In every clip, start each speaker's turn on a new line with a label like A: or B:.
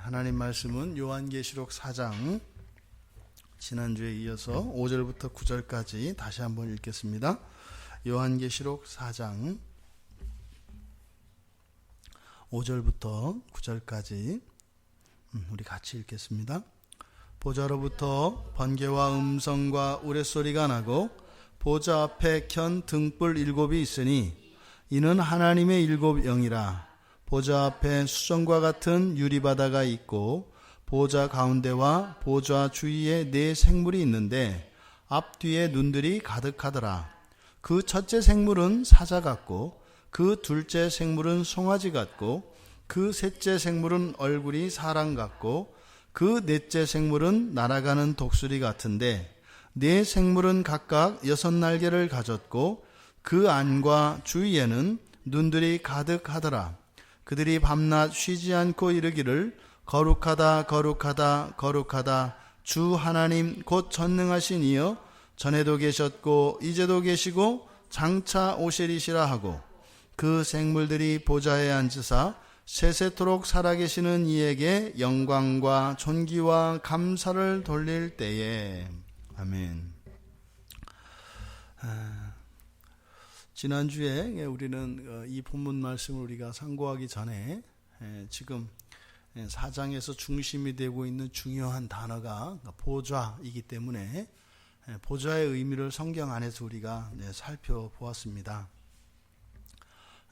A: 하나님 말씀은 요한계시록 4장 지난주에 이어서 5절부터 9절까지 다시 한번 읽겠습니다. 요한계시록 4장 5절부터 9절까지 우리 같이 읽겠습니다. 보좌로부터 번개와 음성과 우레소리가 나고 보좌 앞에 켠 등불 7이 있으니 이는 하나님의 7 영이라. 보좌 앞에 수정과 같은 유리바다가 있고 보좌 가운데와 보좌 주위에 4 생물이 있는데 앞뒤에 눈들이 가득하더라. 그 첫째 생물은 사자 같고 그 둘째 생물은 송아지 같고 그 셋째 생물은 얼굴이 사람 같고 그 넷째 생물은 날아가는 독수리 같은데 4 생물은 각각 6 날개를 가졌고 그 안과 주위에는 눈들이 가득하더라. 그들이 밤낮 쉬지 않고 이르기를 거룩하다 거룩하다 거룩하다 주 하나님 곧 전능하신 이여 전에도 계셨고 이제도 계시고 장차 오시리시라 하고 그 생물들이 보좌에 앉으사 세세토록 살아계시는 이에게 영광과 존귀와 감사를 돌릴 때에. 아멘. 지난주에 우리는 이 본문 말씀을 우리가 상고하기 전에 지금 4장에서 중심이 되고 있는 중요한 단어가 보좌이기 때문에 보좌의 의미를 성경 안에서 우리가 살펴보았습니다.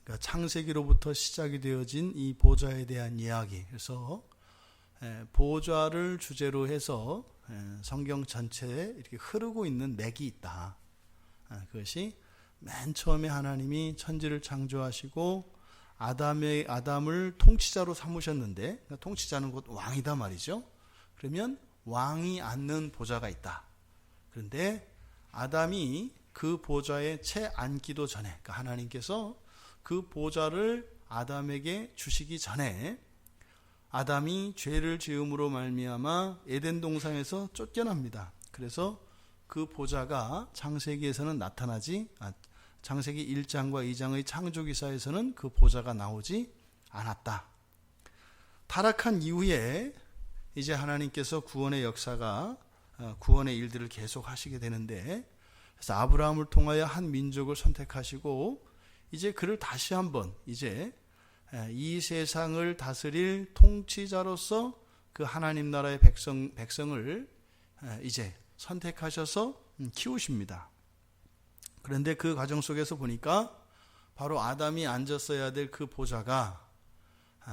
A: 그러니까 창세기로부터 시작이 되어진 이 보좌에 대한 이야기. 그래서 보좌를 주제로 해서 성경 전체에 이렇게 흐르고 있는 맥이 있다. 그것이 맨 처음에 하나님이 천지를 창조하시고 아담을 통치자로 삼으셨는데, 그러니까 통치자는 곧 왕이다 말이죠. 그러면 왕이 앉는 보좌가 있다. 그런데 아담이 그 보좌에 채 앉기도 전에, 그러니까 하나님께서 그 보좌를 아담에게 주시기 전에 아담이 죄를 지음으로 말미암아 에덴 동산에서 쫓겨납니다. 그래서 그 보좌가 창세기에서는 창세기 1장과 2장의 창조기사에서는 그 보좌가 나오지 않았다. 타락한 이후에 이제 하나님께서 구원의 역사가 구원의 일들을 계속 하시게 되는데, 그래서 아브라함을 통하여 한 민족을 선택하시고 이제 그를 다시 한번 이제 이 세상을 다스릴 통치자로서 그 하나님 나라의 백성을 이제 선택하셔서 키우십니다. 그런데 그 과정 속에서 보니까 바로 아담이 앉았어야 될 그 보좌가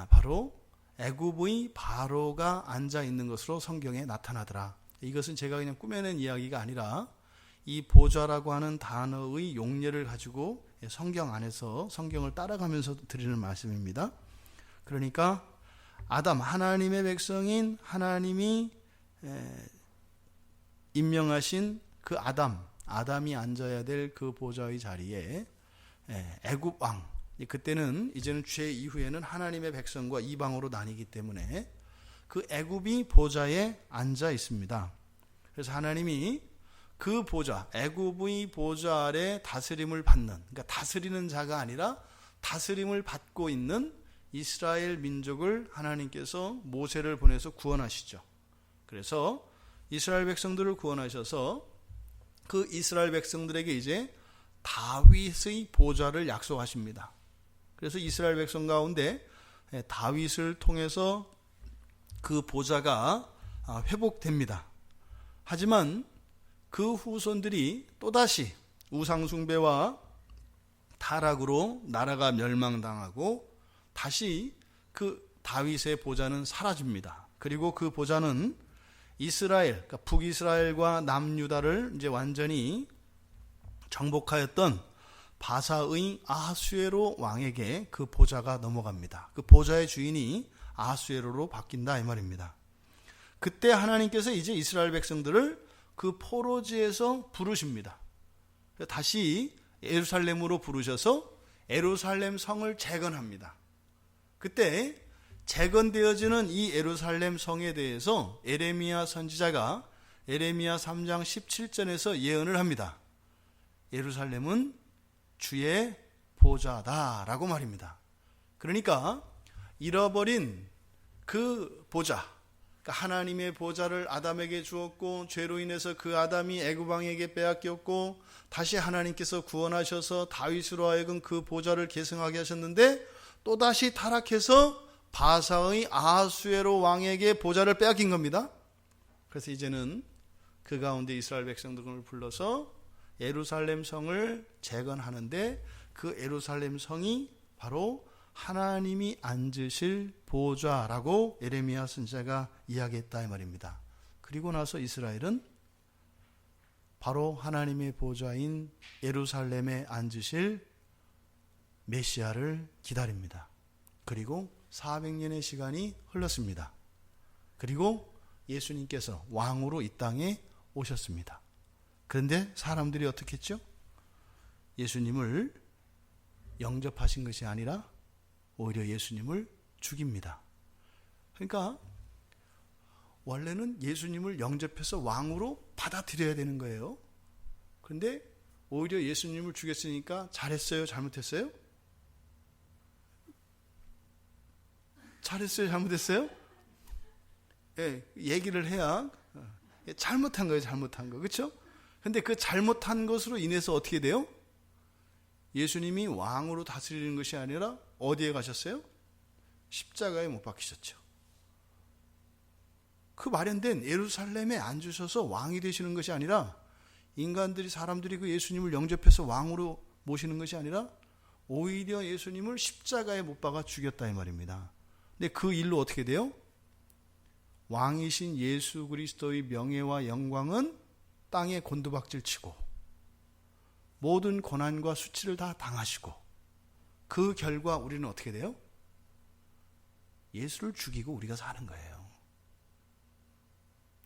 A: 바로 애굽의 바로가 앉아 있는 것으로 성경에 나타나더라. 이것은 제가 그냥 꾸며낸 이야기가 아니라 이 보좌라고 하는 단어의 용례를 가지고 성경 안에서 성경을 따라가면서 드리는 말씀입니다. 그러니까 아담, 하나님의 백성인 하나님이 임명하신 그 아담이 앉아야 될 그 보좌의 자리에 애굽 왕, 그때는 이제는 죄 이후에는 하나님의 백성과 이방으로 나뉘기 때문에 그 애굽이 보좌에 앉아 있습니다. 그래서 하나님이 그 보좌, 애굽의 보좌 아래 다스림을 받는, 그러니까 다스리는 자가 아니라 다스림을 받고 있는 이스라엘 민족을 하나님께서 모세를 보내서 구원하시죠. 그래서 이스라엘 백성들을 구원하셔서 그 이스라엘 백성들에게 이제 다윗의 보좌를 약속하십니다. 그래서 이스라엘 백성 가운데 다윗을 통해서 그 보좌가 회복됩니다. 하지만 그 후손들이 또다시 우상숭배와 타락으로 나라가 멸망당하고 다시 그 다윗의 보좌는 사라집니다. 그리고 그 보좌는 이스라엘, 그러니까 북이스라엘과 남유다를 이제 완전히 정복하였던 바사의 아하수에로 왕에게 그 보좌가 넘어갑니다. 그 보좌의 주인이 아하수에로로 바뀐다 이 말입니다. 그때 하나님께서 이제 이스라엘 백성들을 그 포로지에서 부르십니다. 다시 예루살렘으로 부르셔서 예루살렘 성을 재건합니다. 그때 재건되어지는 이 예루살렘 성에 대해서 에레미야 선지자가 에레미야 3장 17절에서 예언을 합니다. 예루살렘은 주의 보좌다라고 말입니다. 그러니까 잃어버린 그 보좌, 그러니까 하나님의 보좌를 아담에게 주었고 죄로 인해서 그 아담이 애굽 왕에게 빼앗겼고 다시 하나님께서 구원하셔서 다윗으로 하여금 그 보좌를 계승하게 하셨는데 또다시 타락해서 바사의 아하수에로 왕에게 보좌를 빼앗긴 겁니다. 그래서 이제는 그 가운데 이스라엘 백성들을 불러서 예루살렘 성을 재건하는데 그 예루살렘 성이 바로 하나님이 앉으실 보좌라고 예레미야 선지자가 이야기했다 이 말입니다. 그리고 나서 이스라엘은 바로 하나님의 보좌인 예루살렘에 앉으실 메시아를 기다립니다. 그리고 400년의 시간이 흘렀습니다. 그리고 예수님께서 왕으로 이 땅에 오셨습니다. 그런데 사람들이 어떻게 했죠? 예수님을 영접하신 것이 아니라 오히려 예수님을 죽입니다. 그러니까 원래는 예수님을 영접해서 왕으로 받아들여야 되는 거예요. 그런데 오히려 예수님을 죽였으니까 잘했어요? 잘못했어요? 잘했어요? 잘못했어요? 예, 얘기를 해야 잘못한 거예요. 잘못한 거. 그렇죠? 근데 그 잘못한 것으로 인해서 어떻게 돼요? 예수님이 왕으로 다스리는 것이 아니라 어디에 가셨어요? 십자가에 못 박히셨죠. 그 마련된 예루살렘에 앉으셔서 왕이 되시는 것이 아니라 사람들이 그 예수님을 영접해서 왕으로 모시는 것이 아니라 오히려 예수님을 십자가에 못 박아 죽였다 이 말입니다. 근데 그 일로 어떻게 돼요? 왕이신 예수 그리스도의 명예와 영광은 땅에 곤두박질 치고 모든 고난과 수치를 다 당하시고 그 결과 우리는 어떻게 돼요? 예수를 죽이고 우리가 사는 거예요.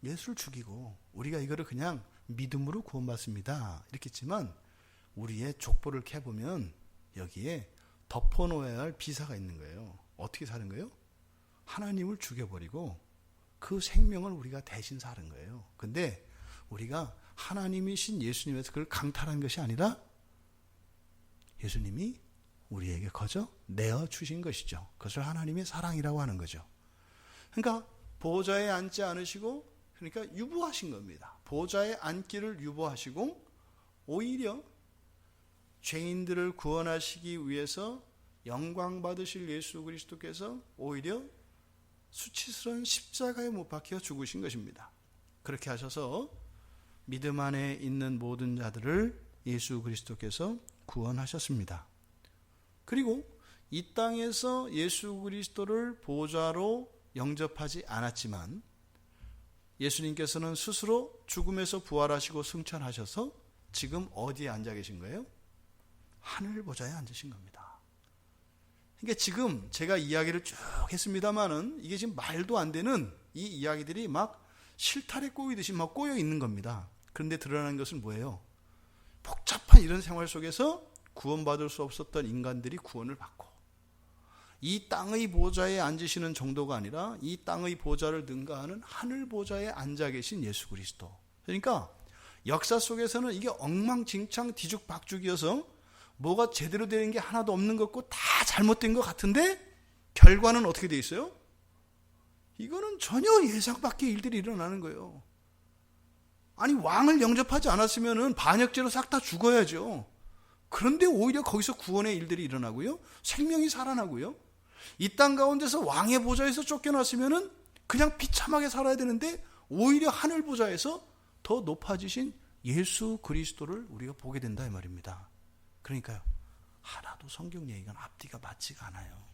A: 예수를 죽이고 우리가 이거를 그냥 믿음으로 구원받습니다 이렇게 했지만 우리의 족보를 캐보면 여기에 덮어놓아야 할 비사가 있는 거예요. 어떻게 사는 거예요? 하나님을 죽여버리고 그 생명을 우리가 대신 사는 거예요. 근데 우리가 하나님이신 예수님에서 그걸 강탈한 것이 아니라 예수님이 우리에게 거저 내어 주신 것이죠. 그것을 하나님의 사랑이라고 하는 거죠. 그러니까 보좌에 앉지 않으시고 그러니까 유보하신 겁니다. 보좌에 앉기를 유보하시고 오히려 죄인들을 구원하시기 위해서 영광 받으실 예수 그리스도께서 오히려 수치스러운 십자가에 못 박혀 죽으신 것입니다. 그렇게 하셔서 믿음 안에 있는 모든 자들을 예수 그리스도께서 구원하셨습니다. 그리고 이 땅에서 예수 그리스도를 보좌로 영접하지 않았지만 예수님께서는 스스로 죽음에서 부활하시고 승천하셔서 지금 어디에 앉아 계신 거예요? 하늘 보좌에 앉으신 겁니다. 그러니까 지금 제가 이야기를 쭉 했습니다마는 이게 지금 말도 안 되는 이 이야기들이 막 실타래 꼬이듯이 막 꼬여 있는 겁니다. 그런데 드러나는 것은 뭐예요? 복잡한 이런 생활 속에서 구원받을 수 없었던 인간들이 구원을 받고 이 땅의 보좌에 앉으시는 정도가 아니라 이 땅의 보좌를 능가하는 하늘 보좌에 앉아 계신 예수 그리스도. 그러니까 역사 속에서는 이게 엉망진창 뒤죽박죽이어서 뭐가 제대로 되는 게 하나도 없는 것 같고 다 잘못된 것 같은데 결과는 어떻게 돼 있어요? 이거는 전혀 예상 밖의 일들이 일어나는 거예요. 아니 왕을 영접하지 않았으면 반역죄로 싹 다 죽어야죠. 그런데 오히려 거기서 구원의 일들이 일어나고요. 생명이 살아나고요. 이 땅 가운데서 왕의 보좌에서 쫓겨났으면 그냥 비참하게 살아야 되는데 오히려 하늘 보좌에서 더 높아지신 예수 그리스도를 우리가 보게 된다 이 말입니다. 그러니까요. 하나도 성경 얘기가 앞뒤가 맞지가 않아요.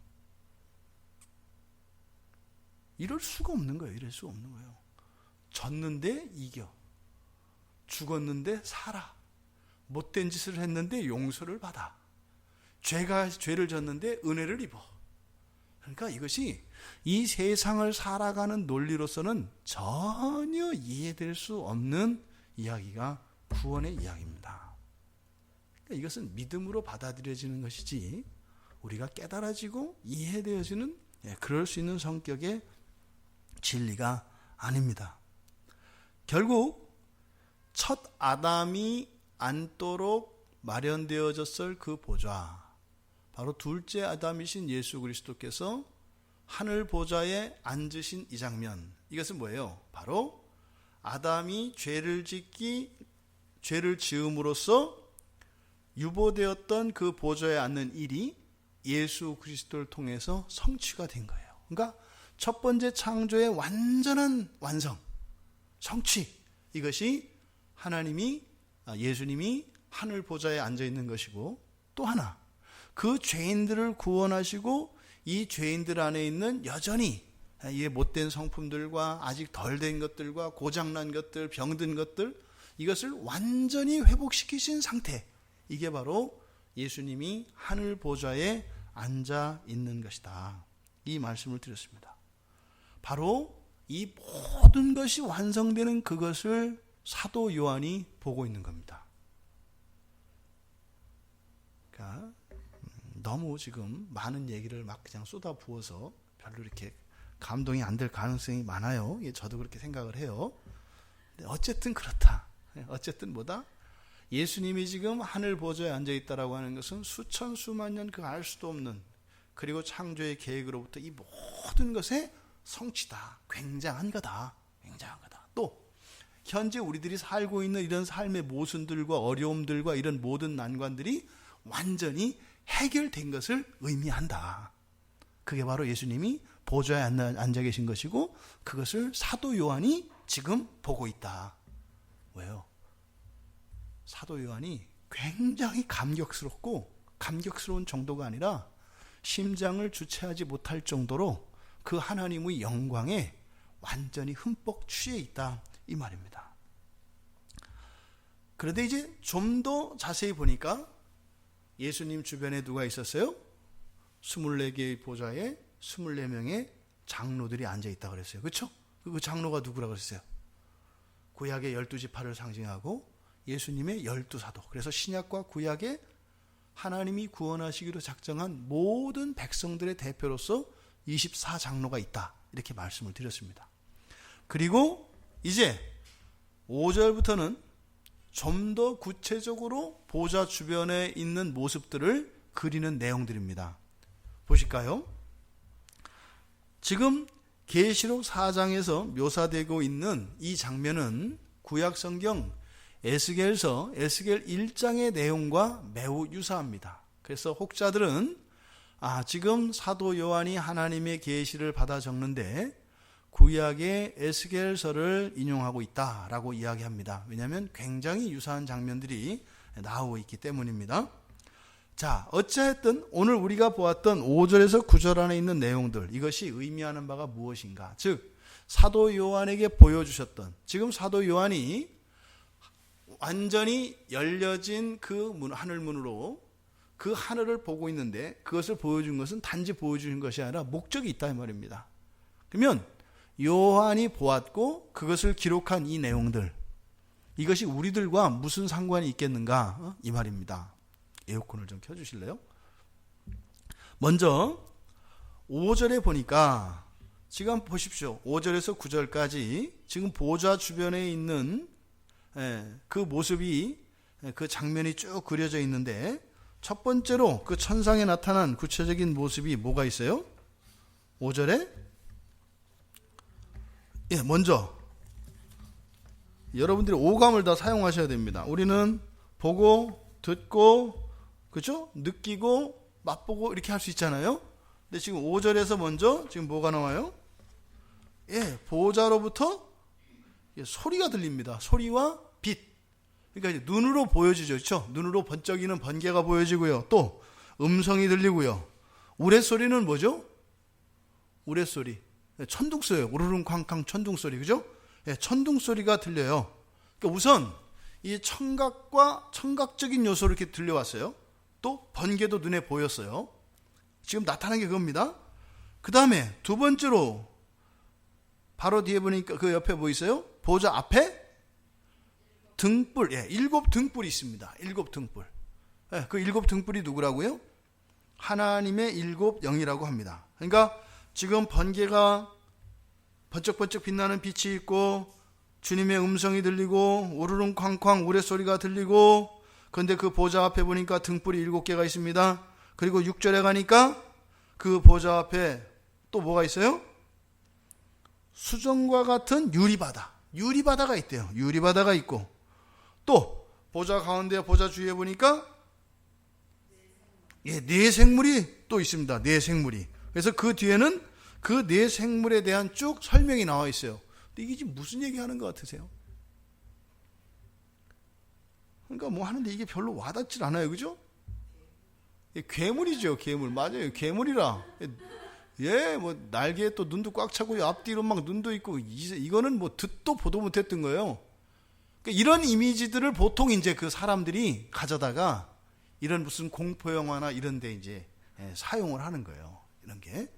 A: 이럴 수가 없는 거예요. 이럴 수가 없는 거예요. 졌는데 이겨. 죽었는데 살아. 못된 짓을 했는데 용서를 받아. 죄를 졌는데 은혜를 입어. 그러니까 이것이 이 세상을 살아가는 논리로서는 전혀 이해될 수 없는 이야기가 구원의 이야기입니다. 그러니까 이것은 믿음으로 받아들여지는 것이지 우리가 깨달아지고 이해되어지는 그럴 수 있는 성격의 진리가 아닙니다. 결국 첫 아담이 앉도록 마련되어졌을 그 보좌, 바로 둘째 아담이신 예수 그리스도께서 하늘 보좌에 앉으신 이 장면, 이것은 뭐예요? 바로 아담이 죄를 지음으로써 유보되었던 그 보좌에 앉는 일이 예수 그리스도를 통해서 성취가 된 거예요. 그러니까 첫 번째 창조의 완전한 완성, 성취, 이것이 예수님이 하늘 보좌에 앉아 있는 것이고, 또 하나 그 죄인들을 구원하시고 이 죄인들 안에 있는 여전히 이 못된 성품들과 아직 덜 된 것들과 고장난 것들, 병든 것들, 이것을 완전히 회복시키신 상태, 이게 바로 예수님이 하늘 보좌에 앉아 있는 것이다, 이 말씀을 드렸습니다. 바로 이 모든 것이 완성되는 그것을 사도 요한이 보고 있는 겁니다. 그러니까 너무 지금 많은 얘기를 막 그냥 쏟아 부어서 별로 이렇게 감동이 안 될 가능성이 많아요. 저도 그렇게 생각을 해요. 어쨌든 그렇다. 어쨌든 뭐다? 예수님이 지금 하늘 보좌에 앉아 있다라고 하는 것은 수천 수만 년 그 알 수도 없는, 그리고 창조의 계획으로부터 이 모든 것의 성취다. 굉장한 거다. 굉장한 거다. 또 현재 우리들이 살고 있는 이런 삶의 모순들과 어려움들과 이런 모든 난관들이 완전히 해결된 것을 의미한다. 그게 바로 예수님이 보좌에 앉아 계신 것이고, 그것을 사도 요한이 지금 보고 있다. 왜요? 사도 요한이 굉장히 감격스러운 정도가 아니라 심장을 주체하지 못할 정도로 그 하나님의 영광에 완전히 흠뻑 취해 있다, 이 말입니다. 그런데 이제 좀 더 자세히 보니까 예수님 주변에 누가 있었어요? 24개의 보좌에 24명의 장로들이 앉아있다고 그랬어요. 그렇죠? 그 장로가 누구라고 그랬어요? 구약의 12지파를 상징하고 예수님의 12사도. 그래서 신약과 구약에 하나님이 구원하시기로 작정한 모든 백성들의 대표로서 24장로가 있다, 이렇게 말씀을 드렸습니다. 그리고 이제 5절부터는 좀 더 구체적으로 보좌 주변에 있는 모습들을 그리는 내용들입니다. 보실까요? 지금 계시록 4장에서 묘사되고 있는 이 장면은 구약성경 에스겔서 에스겔 1장의 내용과 매우 유사합니다. 그래서 혹자들은 지금 사도 요한이 하나님의 계시를 받아 적는데 구약의 에스겔서를 인용하고 있다라고 이야기합니다. 왜냐하면 굉장히 유사한 장면들이 나오고 있기 때문입니다. 자, 어찌하였든 오늘 우리가 보았던 5절에서 9절 안에 있는 내용들, 이것이 의미하는 바가 무엇인가? 즉 사도 요한에게 보여주셨던, 지금 사도 요한이 완전히 열려진 그 하늘문으로 그 하늘을 보고 있는데, 그것을 보여준 것은 단지 보여주는 것이 아니라 목적이 있다, 이 말입니다. 그러면 요한이 보았고 그것을 기록한 이 내용들, 이것이 우리들과 무슨 상관이 있겠는가, 이 말입니다. 에어컨을 좀 켜주실래요? 먼저 5절에 보니까 지금 보십시오. 5절에서 9절까지 지금 보좌 주변에 있는 그 모습이, 그 장면이 쭉 그려져 있는데, 첫 번째로 그 천상에 나타난 구체적인 모습이 뭐가 있어요? 5절에 먼저 여러분들이 오감을 다 사용하셔야 됩니다. 우리는 보고 듣고, 그렇죠? 느끼고 맛보고 이렇게 할 수 있잖아요. 근데 지금 5절에서 먼저 지금 뭐가 나와요? 보좌로부터 소리가 들립니다. 소리와 빛. 그러니까 이제 눈으로 보여지죠. 그렇죠? 눈으로 번쩍이는 번개가 보여지고요. 또 음성이 들리고요. 우레소리는 뭐죠? 우레소리. 천둥소리예요. 우르릉 쾅쾅 천둥소리. 그죠? 천둥소리가 들려요. 그러니까 우선 이 청각적인 요소로 이렇게 들려왔어요. 또 번개도 눈에 보였어요. 지금 나타난 게 그겁니다. 그 다음에 두 번째로 바로 뒤에 보니까 그 옆에 뭐 있어요? 보좌 앞에 등불, 7등불이 있습니다. 7등불. 그 7등불이 누구라고요? 하나님의 7영이라고 합니다. 그러니까 지금 번개가 번쩍번쩍 빛나는 빛이 있고, 주님의 음성이 들리고, 우르릉 쾅쾅 우레소리가 들리고, 그런데 그 보좌 앞에 보니까 등불이 7개가 있습니다. 그리고 6절에 가니까 그 보좌 앞에 또 뭐가 있어요? 수정과 같은 유리바다가 있대요. 유리바다가 있고, 또 보좌 가운데 보좌 주위에 보니까 네 생물이 또 있습니다. 네 생물이. 그래서 그 뒤에는 그 네 생물에 대한 쭉 설명이 나와 있어요. 근데 이게 지금 무슨 얘기하는 것 같으세요? 그러니까 뭐 하는데 이게 별로 와닿질 않아요. 그죠? 괴물이죠. 괴물. 맞아요. 괴물이라. 뭐 날개에 또 눈도 꽉 차고 앞뒤로 막 눈도 있고, 이거는 뭐 듣도 보도 못했던 거예요. 그러니까 이런 이미지들을 보통 이제 그 사람들이 가져다가 이런 무슨 공포 영화나 이런 데 이제 사용을 하는 거예요. 이런 게.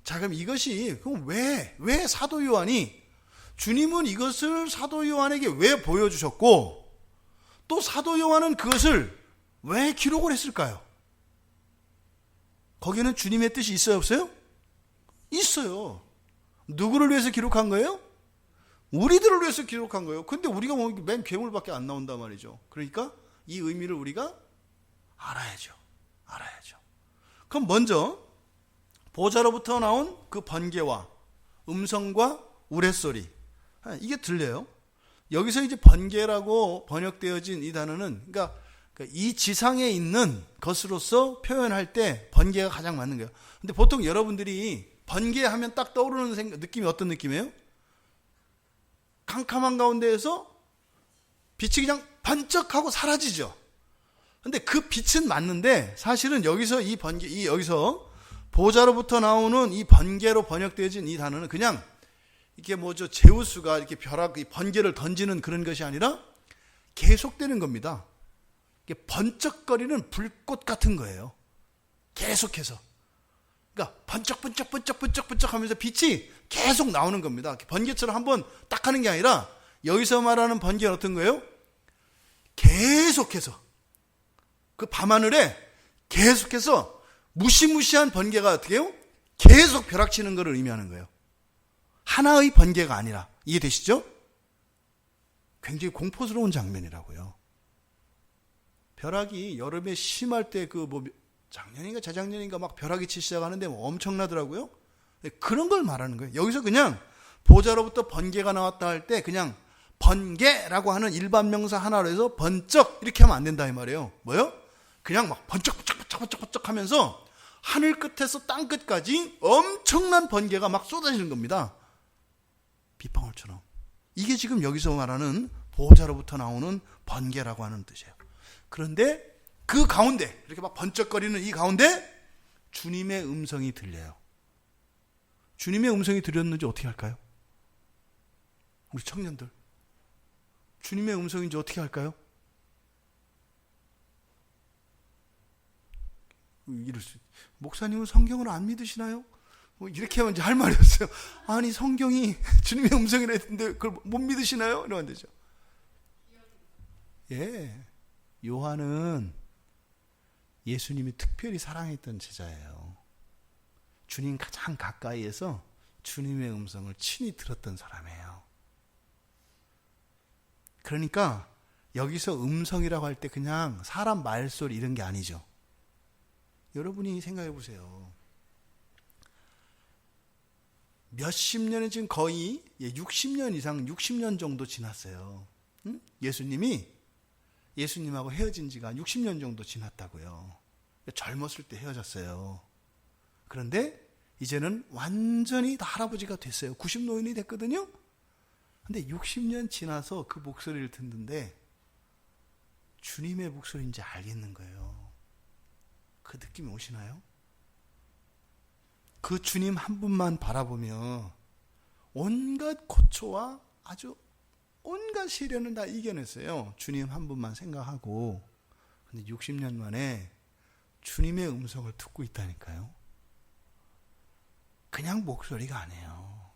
A: 자, 그럼 이것이 그럼 왜 사도 요한이, 주님은 이것을 사도 요한에게 왜 보여주셨고, 또 사도 요한은 그것을 왜 기록을 했을까요? 거기는 주님의 뜻이 있어요, 없어요? 있어요. 누구를 위해서 기록한 거예요? 우리들을 위해서 기록한 거예요. 근데 우리가 맨 괴물밖에 안 나온단 말이죠. 그러니까 이 의미를 우리가 알아야죠. 그럼 먼저 보좌로부터 나온 그 번개와 음성과 우레소리, 이게 들려요. 여기서 이제 번개라고 번역되어진 이 단어는, 그러니까 이 지상에 있는 것으로서 표현할 때 번개가 가장 맞는 거예요. 근데 보통 여러분들이 번개하면 딱 떠오르는 느낌이 어떤 느낌이에요? 캄캄한 가운데에서 빛이 그냥 번쩍하고 사라지죠. 근데 그 빛은 맞는데, 사실은 여기서 이 번개, 여기서 보좌로부터 나오는 이 번개로 번역되어진 이 단어는 그냥 이게 뭐죠? 제우스가 이렇게 벼락, 번개를 던지는 그런 것이 아니라 계속되는 겁니다. 이게 번쩍거리는 불꽃 같은 거예요. 계속해서. 그러니까 번쩍 하면서 빛이 계속 나오는 겁니다. 번개처럼 한번 딱 하는 게 아니라, 여기서 말하는 번개는 어떤 거예요? 계속해서 그 밤하늘에 계속해서 무시무시한 번개가 어떻게 해요? 계속 벼락치는 것을 의미하는 거예요. 하나의 번개가 아니라. 이해되시죠? 굉장히 공포스러운 장면이라고요. 벼락이 여름에 심할 때 작년인가 재작년인가 막 벼락이 치기 시작하는데 엄청나더라고요. 그런 걸 말하는 거예요. 여기서 그냥 보좌로부터 번개가 나왔다 할 때 그냥 번개라고 하는 일반 명사 하나로 해서 번쩍 이렇게 하면 안 된다 이 말이에요. 뭐요? 그냥 막 번쩍 하면서 하늘 끝에서 땅 끝까지 엄청난 번개가 막 쏟아지는 겁니다. 빗방울처럼. 이게 지금 여기서 말하는 보호자로부터 나오는 번개라고 하는 뜻이에요. 그런데 그 가운데, 이렇게 막 번쩍거리는 이 가운데 주님의 음성이 들려요. 주님의 음성이 들렸는지 어떻게 할까요? 우리 청년들, 주님의 음성인지 어떻게 할까요? 이럴 수, 목사님은 성경을 안 믿으시나요? 뭐 이렇게 하면 이제 할 말이 없어요. 아니, 성경이 주님의 음성이라 했는데 그걸 못 믿으시나요? 이러면 안 되죠. 요한은 예수님이 특별히 사랑했던 제자예요. 주님 가장 가까이에서 주님의 음성을 친히 들었던 사람이에요. 그러니까 여기서 음성이라고 할 때 그냥 사람 말소리 이런 게 아니죠. 여러분이 생각해 보세요. 몇십 년이 지금 거의 60년 이상, 60년 정도 지났어요. 예수님하고 헤어진 지가 60년 정도 지났다고요. 젊었을 때 헤어졌어요. 그런데 이제는 완전히 다 할아버지가 됐어요. 90노인이 됐거든요. 근데 60년 지나서 그 목소리를 듣는데 주님의 목소리인지 알겠는 거예요. 그 느낌이 오시나요? 그 주님 한 분만 바라보며 온갖 고초와 아주 온갖 시련을 다 이겨냈어요. 주님 한 분만 생각하고. 근데 60년 만에 주님의 음성을 듣고 있다니까요. 그냥 목소리가 아니에요.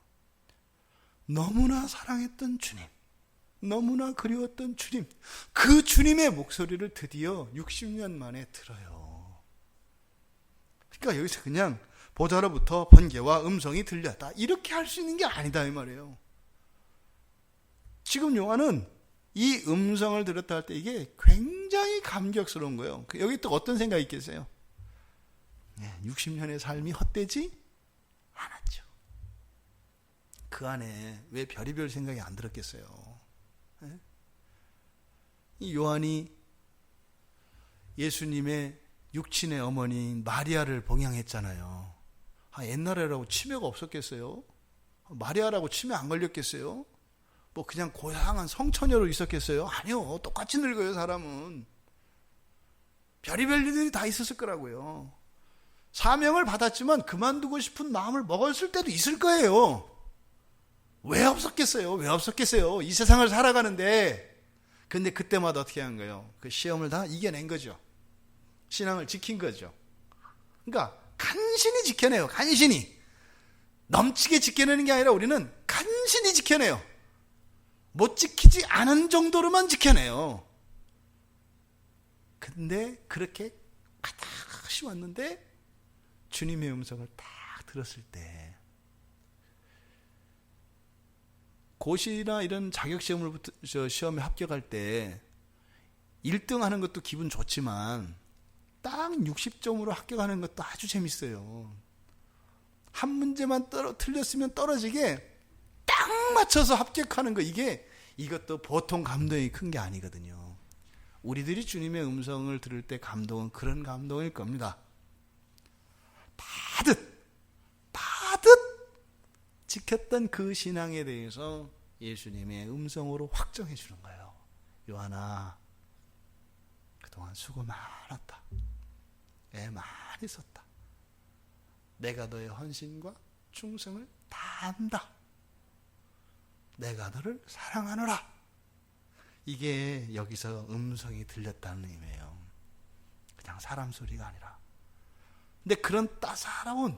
A: 너무나 사랑했던 주님, 너무나 그리웠던 주님, 그 주님의 목소리를 드디어 60년 만에 들어요. 그러니까 여기서 그냥 보좌로부터 번개와 음성이 들렸다, 이렇게 할 수 있는 게 아니다 이 말이에요. 지금 요한은 이 음성을 들었다 할 때 이게 굉장히 감격스러운 거예요. 여기 또 어떤 생각이 있겠어요? 60년의 삶이 헛되지 많았죠. 그 안에 왜 별의별 생각이 안 들었겠어요? 예? 이 요한이 예수님의 육친의 어머니인 마리아를 봉양했잖아요. 옛날에라고 치매가 없었겠어요? 마리아라고 치매 안 걸렸겠어요? 뭐 그냥 고상한 성처녀로 있었겠어요? 아니요. 똑같이 늙어요, 사람은. 별의별 일들이 다 있었을 거라고요. 사명을 받았지만 그만두고 싶은 마음을 먹었을 때도 있을 거예요. 왜 없었겠어요? 왜 없었겠어요? 이 세상을 살아가는데. 근데 그때마다 어떻게 한 거예요? 그 시험을 다 이겨낸 거죠. 신앙을 지킨 거죠. 그러니까 간신히 지켜내요. 간신히. 넘치게 지켜내는 게 아니라 우리는 간신히 지켜내요. 못 지키지 않은 정도로만 지켜내요. 근데 그렇게 가닥시 왔는데 주님의 음성을 딱 들었을 때 고시나 이런 자격시험을 시험에 합격할 때 1등 하는 것도 기분 좋지만 딱 60점으로 합격하는 것도 아주 재밌어요. 한 문제만 틀렸으면 떨어지게 딱 맞춰서 합격하는 거, 이것도 보통 감동이 큰 게 아니거든요. 우리들이 주님의 음성을 들을 때 감동은 그런 감동일 겁니다. 파듯 지켰던 그 신앙에 대해서 예수님의 음성으로 확정해 주는 거예요. 요한아, 그동안 수고 많았다. 애 많이 썼다. 내가 너의 헌신과 충성을 다 안다. 내가 너를 사랑하노라. 이게 여기서 음성이 들렸다는 의미예요. 그냥 사람 소리가 아니라. 근데 그런 따사로운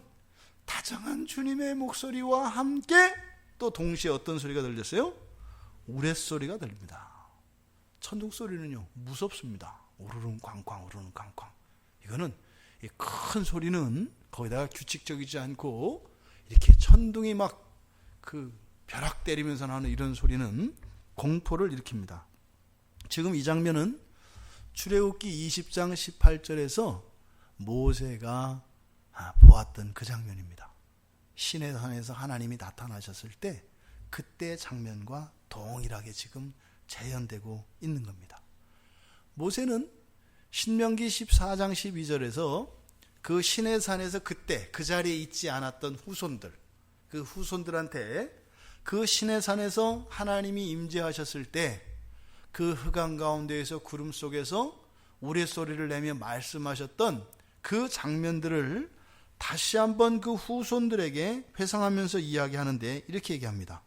A: 다정한 주님의 목소리와 함께 또 동시에 어떤 소리가 들렸어요? 우레소리가 들립니다. 천둥 소리는요, 무섭습니다. 우르릉 꽝꽝 우르릉 꽝꽝. 이거는 이 큰 소리는 거기다가 규칙적이지 않고 이렇게 천둥이 막 그 벼락 때리면서 나는 이런 소리는 공포를 일으킵니다. 지금 이 장면은 출애굽기 20장 18절에서 모세가 보았던 그 장면입니다. 시내 산에서 하나님이 나타나셨을 때 그때 장면과 동일하게 지금 재현되고 있는 겁니다. 모세는 신명기 14장 12절에서 그 시내 산에서 그때 그 자리에 있지 않았던 후손들, 그 후손들한테 그 시내 산에서 하나님이 임재하셨을 때 그 흑암 가운데에서 구름 속에서 우레소리를 내며 말씀하셨던 그 장면들을 다시 한번 그 후손들에게 회상하면서 이야기하는데 이렇게 얘기합니다.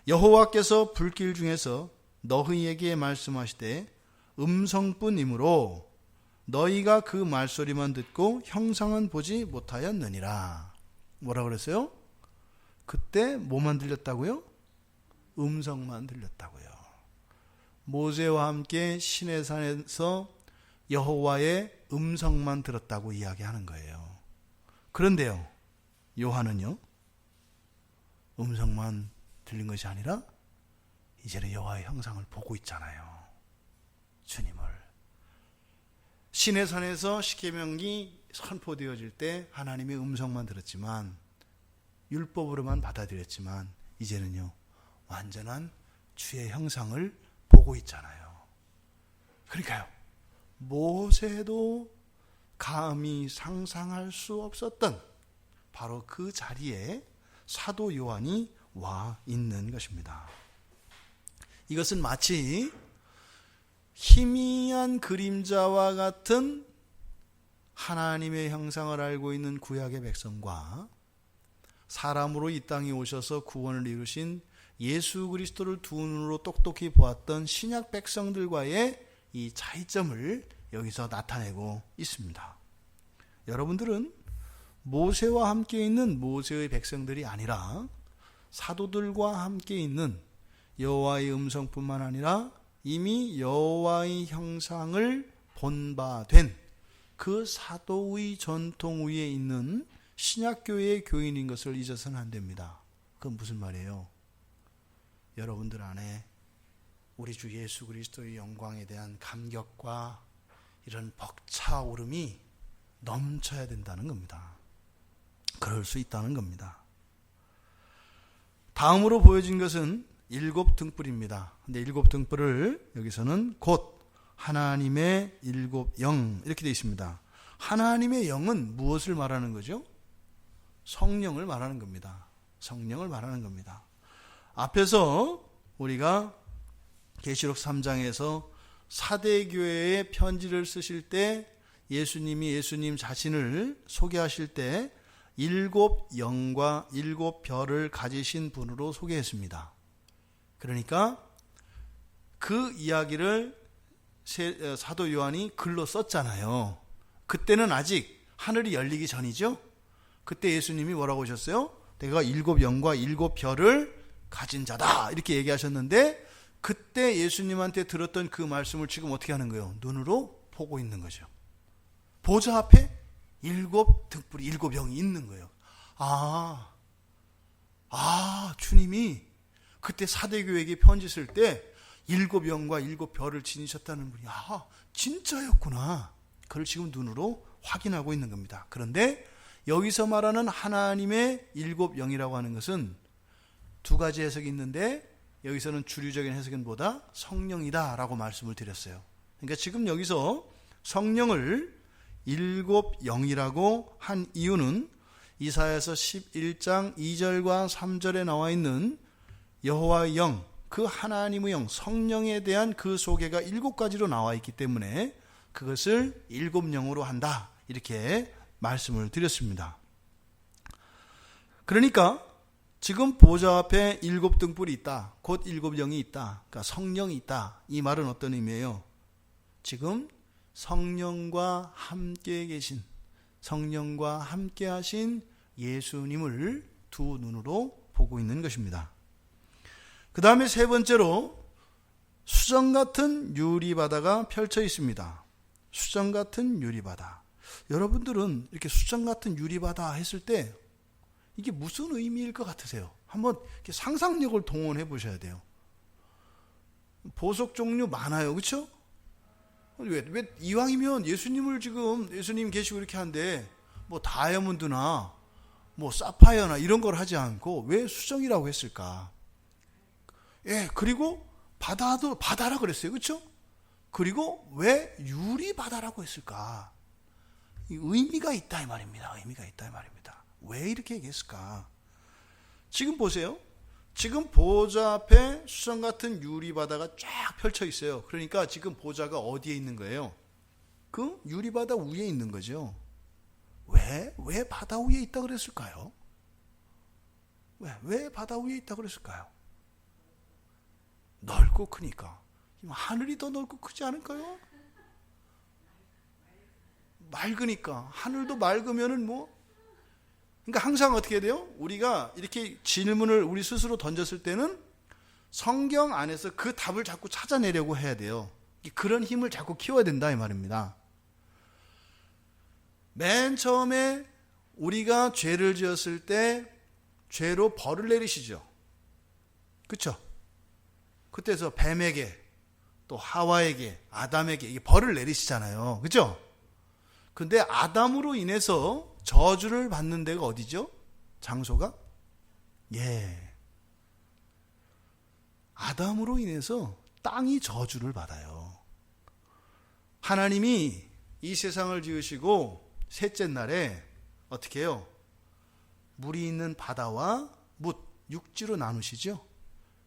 A: 여호와께서 불길 중에서 너희에게 말씀하시되 음성뿐이므로 너희가 그 말소리만 듣고 형상은 보지 못하였느니라. 뭐라 그랬어요? 그때 뭐만 들렸다고요? 음성만 들렸다고요. 모세와 함께 시내산에서 여호와의 음성만 들었다고 이야기하는 거예요. 그런데요, 요한은요, 음성만 들린 것이 아니라 이제는 여호와의 형상을 보고 있잖아요. 주님을. 시내산에서 십계명이 선포되어질 때 하나님의 음성만 들었지만, 율법으로만 받아들였지만 이제는요, 완전한 주의 형상을 보고 있잖아요. 그러니까요, 모세도 감히 상상할 수 없었던 바로 그 자리에 사도 요한이 와 있는 것입니다. 이것은 마치 희미한 그림자와 같은 하나님의 형상을 알고 있는 구약의 백성과 사람으로 이 땅에 오셔서 구원을 이루신 예수 그리스도를 두 눈으로 똑똑히 보았던 신약 백성들과의 이 차이점을 여기서 나타내고 있습니다. 여러분들은 모세와 함께 있는 모세의 백성들이 아니라 사도들과 함께 있는 여호와의 음성뿐만 아니라 이미 여호와의 형상을 본바된 그 사도의 전통 위에 있는 신약교회의 교인인 것을 잊어서는 안 됩니다. 그건 무슨 말이에요? 여러분들 안에 우리 주 예수 그리스도의 영광에 대한 감격과 이런 벅차오름이 넘쳐야 된다는 겁니다. 그럴 수 있다는 겁니다. 다음으로 보여진 것은 7등불입니다. 근데 7등불을 여기서는 곧 하나님의 7영 이렇게 되어 있습니다. 하나님의 영은 무엇을 말하는 거죠? 성령을 말하는 겁니다. 성령을 말하는 겁니다. 앞에서 우리가 계시록 3장에서 사대교회에 편지를 쓰실 때 예수님이 예수님 자신을 소개하실 때 7영과 7별을 가지신 분으로 소개했습니다. 그러니까 그 이야기를 사도 요한이 글로 썼잖아요. 그때는 아직 하늘이 열리기 전이죠. 그때 예수님이 뭐라고 하셨어요? 내가 7영과 7별을 가진 자다 이렇게 얘기하셨는데, 그때 예수님한테 들었던 그 말씀을 지금 어떻게 하는 거예요? 눈으로 보고 있는 거죠. 보좌 앞에 7등불이 7영이 있는 거예요. 주님이 그때 사대교회에게 편지 쓸 때 7영과 7별을 지니셨다는 분이 진짜였구나. 그걸 지금 눈으로 확인하고 있는 겁니다. 그런데 여기서 말하는 하나님의 7영이라고 하는 것은 두 가지 해석이 있는데, 여기서는 주류적인 해석은보다 성령이다라고 말씀을 드렸어요. 그러니까 지금 여기서 성령을 7영이라고 한 이유는 이사야서 11장 2절과 3절에 나와 있는 여호와의 영, 그 하나님의 영, 성령에 대한 그 소개가 7가지로 나와 있기 때문에 그것을 7영으로 한다 이렇게 말씀을 드렸습니다. 그러니까 지금 보좌 앞에 7등불이 있다, 곧 7영이 있다, 그러니까 성령이 있다, 이 말은 어떤 의미예요? 지금 성령과 함께 계신, 성령과 함께 하신 예수님을 두 눈으로 보고 있는 것입니다. 그 다음에 세 번째로 수정 같은 유리바다가 펼쳐 있습니다. 수정 같은 유리바다. 여러분들은 이렇게 수정 같은 유리바다 했을 때 이게 무슨 의미일 것 같으세요? 한번 이렇게 상상력을 동원해 보셔야 돼요. 보석 종류 많아요. 그렇죠? 왜 이왕이면 예수님 계시고 이렇게 하는데 뭐 다이아몬드나 뭐 사파이어나 이런 걸 하지 않고 왜 수정이라고 했을까? 그리고 바다라 그랬어요. 그렇죠? 그리고 왜 유리바다라고 했을까? 의미가 있다 이 말입니다. 의미가 있다 이 말입니다. 왜 이렇게 얘기했을까? 지금 보세요. 지금 보좌 앞에 수정 같은 유리바다가 쫙 펼쳐 있어요. 그러니까 지금 보좌가 어디에 있는 거예요? 그 유리바다 위에 있는 거죠. 왜 바다 위에 있다 그랬을까요? 왜 바다 위에 있다 그랬을까요? 넓고 크니까. 하늘이 더 넓고 크지 않을까요? 맑으니까. 하늘도 맑으면은 그러니까 항상 어떻게 돼요? 우리가 이렇게 질문을 우리 스스로 던졌을 때는 성경 안에서 그 답을 자꾸 찾아내려고 해야 돼요. 그런 힘을 자꾸 키워야 된다 이 말입니다. 맨 처음에 우리가 죄를 지었을 때 죄로 벌을 내리시죠. 그렇죠? 그때서 뱀에게 또 하와에게 아담에게 이게 벌을 내리시잖아요. 그렇죠? 근데 아담으로 인해서 저주를 받는 데가 어디죠? 장소가? 아담으로 인해서 땅이 저주를 받아요. 하나님이 이 세상을 지으시고 셋째 날에 어떻게 해요? 물이 있는 바다와 육지로 나누시죠.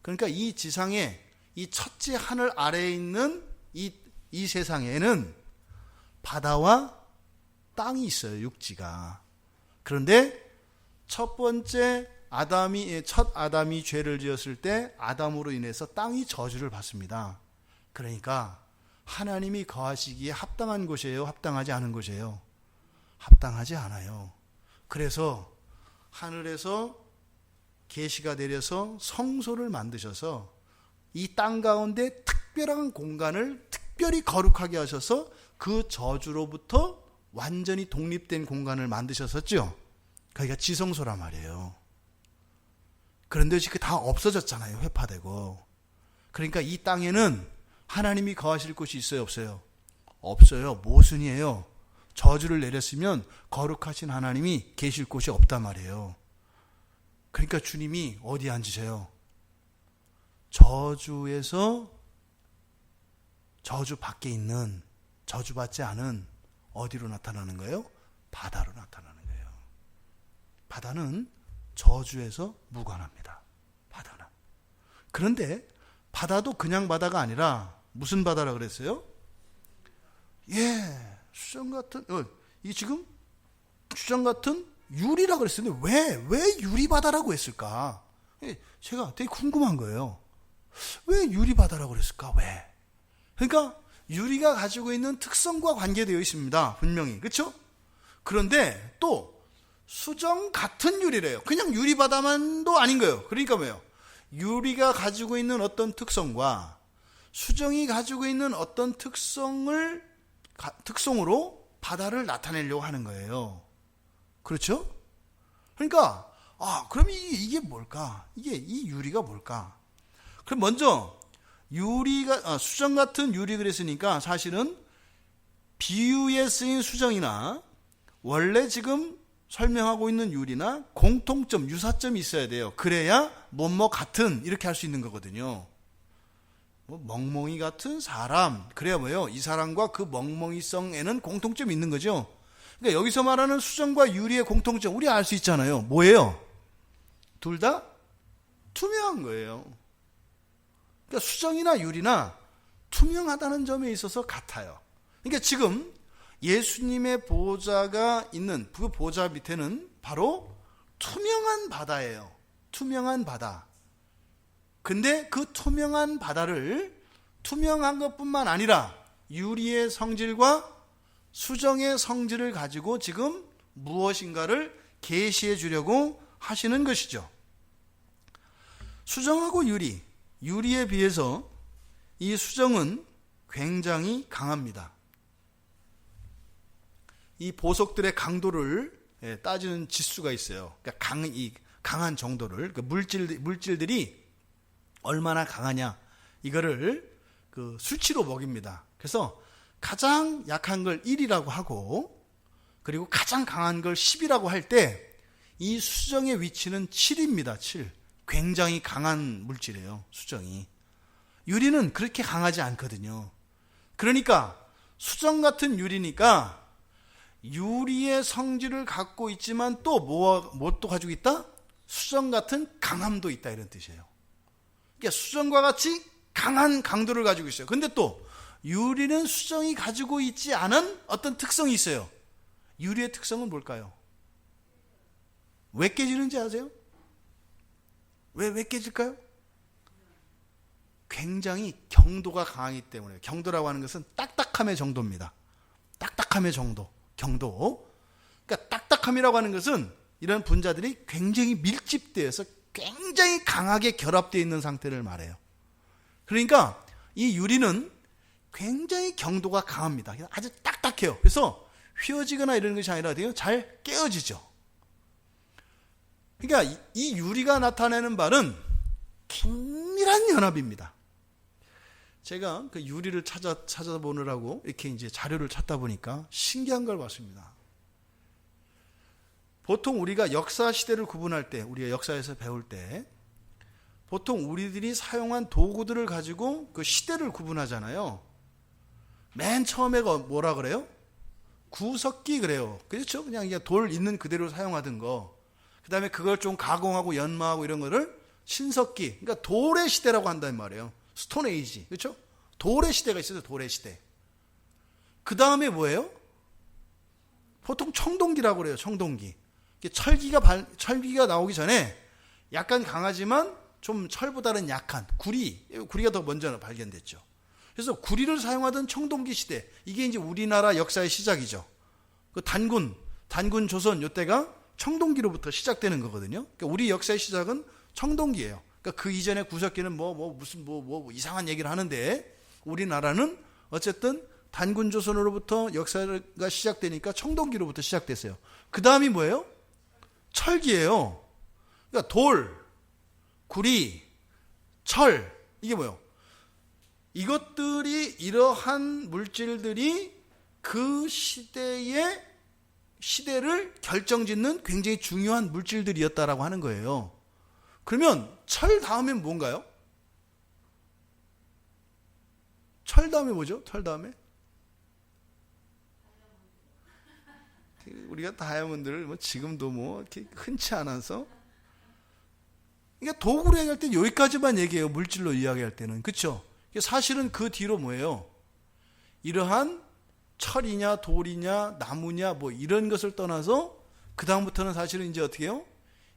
A: 그러니까 이 지상에 이 첫째 하늘 아래에 있는 이 세상에는 바다와 땅이 있어요. 육지가. 그런데 첫 아담이 죄를 지었을 때 아담으로 인해서 땅이 저주를 받습니다. 그러니까 하나님이 거하시기에 합당한 곳이에요? 합당하지 않은 곳이에요? 합당하지 않아요. 그래서 하늘에서 계시가 내려서 성소를 만드셔서 이 땅 가운데 특별한 공간을 특별히 거룩하게 하셔서 그 저주로부터 완전히 독립된 공간을 만드셨었죠. 거기가 지성소란 말이에요. 그런데 지금 다 없어졌잖아요. 회파되고. 그러니까 이 땅에는 하나님이 거하실 곳이 있어요? 없어요? 없어요. 모순이에요. 저주를 내렸으면 거룩하신 하나님이 계실 곳이 없단 말이에요. 그러니까 주님이 어디 앉으세요? 저주에서 저주 밖에 있는, 저주받지 않은 어디로 나타나는 거예요? 바다로 나타나는 거예요. 바다는 저주에서 무관합니다. 바다는. 그런데 바다도 그냥 바다가 아니라 무슨 바다라 그랬어요? 수정 같은, 이게 지금 수정 같은 유리라 그랬어요. 왜 유리바다라고 했을까? 제가 되게 궁금한 거예요. 왜 유리바다라고 그랬을까? 왜? 그러니까 유리가 가지고 있는 특성과 관계되어 있습니다. 분명히. 그렇죠? 그런데 또 수정 같은 유리래요. 그냥 유리바다만도 아닌 거예요. 그러니까 뭐예요? 유리가 가지고 있는 어떤 특성과 수정이 가지고 있는 어떤 특성으로 바다를 나타내려고 하는 거예요. 그렇죠? 그러니까 그럼 이게 뭘까? 이 유리가 뭘까? 그럼 먼저 수정 같은 유리 그랬으니까 사실은 비유에 쓰인 수정이나 원래 지금 설명하고 있는 유리나 공통점, 유사점이 있어야 돼요. 그래야 뭐뭐 같은 이렇게 할 수 있는 거거든요. 멍멍이 같은 사람, 그래야 뭐예요? 이 사람과 그 멍멍이성에는 공통점이 있는 거죠. 그러니까 여기서 말하는 수정과 유리의 공통점, 우리 알 수 있잖아요. 뭐예요? 둘 다 투명한 거예요. 그러니까 수정이나 유리나 투명하다는 점에 있어서 같아요. 그러니까 지금 예수님의 보좌가 있는 그 보좌 밑에는 바로 투명한 바다예요. 투명한 바다. 근데 그 투명한 바다를 투명한 것뿐만 아니라 유리의 성질과 수정의 성질을 가지고 지금 무엇인가를 계시해 주려고 하시는 것이죠. 수정하고 유리에 비해서 이 수정은 굉장히 강합니다. 이 보석들의 강도를 따지는 지수가 있어요. 그러니까 강한 정도를, 그러니까 물질들이 얼마나 강하냐, 이거를 그 수치로 먹입니다. 그래서 가장 약한 걸 1이라고 하고, 그리고 가장 강한 걸 10이라고 할 때 이 수정의 위치는 7입니다. 7. 굉장히 강한 물질이에요, 수정이. 유리는 그렇게 강하지 않거든요. 그러니까 수정 같은 유리니까 유리의 성질을 갖고 있지만 또 뭐 또 가지고 있다? 수정 같은 강함도 있다, 이런 뜻이에요. 그러니까 수정과 같이 강한 강도를 가지고 있어요. 근데 또 유리는 수정이 가지고 있지 않은 어떤 특성이 있어요. 유리의 특성은 뭘까요? 왜 깨지는지 아세요? 왜 깨질까요? 굉장히 경도가 강하기 때문에. 경도라고 하는 것은 딱딱함의 정도입니다. 딱딱함의 정도, 경도. 그러니까 딱딱함이라고 하는 것은 이런 분자들이 굉장히 밀집되어서 굉장히 강하게 결합되어 있는 상태를 말해요. 그러니까 이 유리는 굉장히 경도가 강합니다. 아주 딱딱해요. 그래서 휘어지거나 이런 것이 아니라 잘 깨어지죠. 그러니까 이 유리가 나타내는 바는 긴밀한 연합입니다. 제가 그 유리를 찾아보느라고 이렇게 이제 자료를 찾다 보니까 신기한 걸 봤습니다. 보통 우리가 역사 시대를 구분할 때, 우리가 역사에서 배울 때 보통 우리들이 사용한 도구들을 가지고 그 시대를 구분하잖아요. 맨 처음에가 뭐라 그래요? 구석기 그래요. 그렇죠? 그냥 돌 있는 그대로 사용하던 거. 그 다음에 그걸 좀 가공하고 연마하고 이런 거를 신석기, 그러니까 돌의 시대라고 한단 말이에요. 스톤 에이지, 그렇죠? 돌의 시대가 있어요. 돌의 시대. 그 다음에 뭐예요? 보통 청동기라고 그래요. 청동기. 철기가 나오기 전에 약간 강하지만 좀 철보다는 약한 구리가 더 먼저 발견됐죠. 그래서 구리를 사용하던 청동기 시대, 이게 이제 우리나라 역사의 시작이죠. 그 단군 조선 요때가 청동기로부터 시작되는 거거든요. 그러니까 우리 역사의 시작은 청동기예요. 그러니까 그 이전에 구석기는 무슨 이상한 얘기를 하는데, 우리나라는 어쨌든 단군 조선으로부터 역사가 시작되니까 청동기로부터 시작됐어요. 그 다음이 뭐예요? 철기예요. 그러니까 돌, 구리, 철, 이게 뭐예요? 이러한 물질들이 그 시대를 결정짓는 굉장히 중요한 물질들이었다라고 하는 거예요. 그러면 철 다음엔 뭔가요? 철 다음에 뭐죠? 철 다음에? 우리가 다이아몬드를 뭐 지금도 뭐 이렇게 흔치 않아서, 그러니까 도구로 얘기할 때 여기까지만 얘기해요. 물질로 이야기할 때는. 그렇죠? 사실은 그 뒤로 뭐예요? 이러한 철이냐 돌이냐 나무냐 뭐 이런 것을 떠나서 그 다음부터는 사실은 이제 어떻게 해요?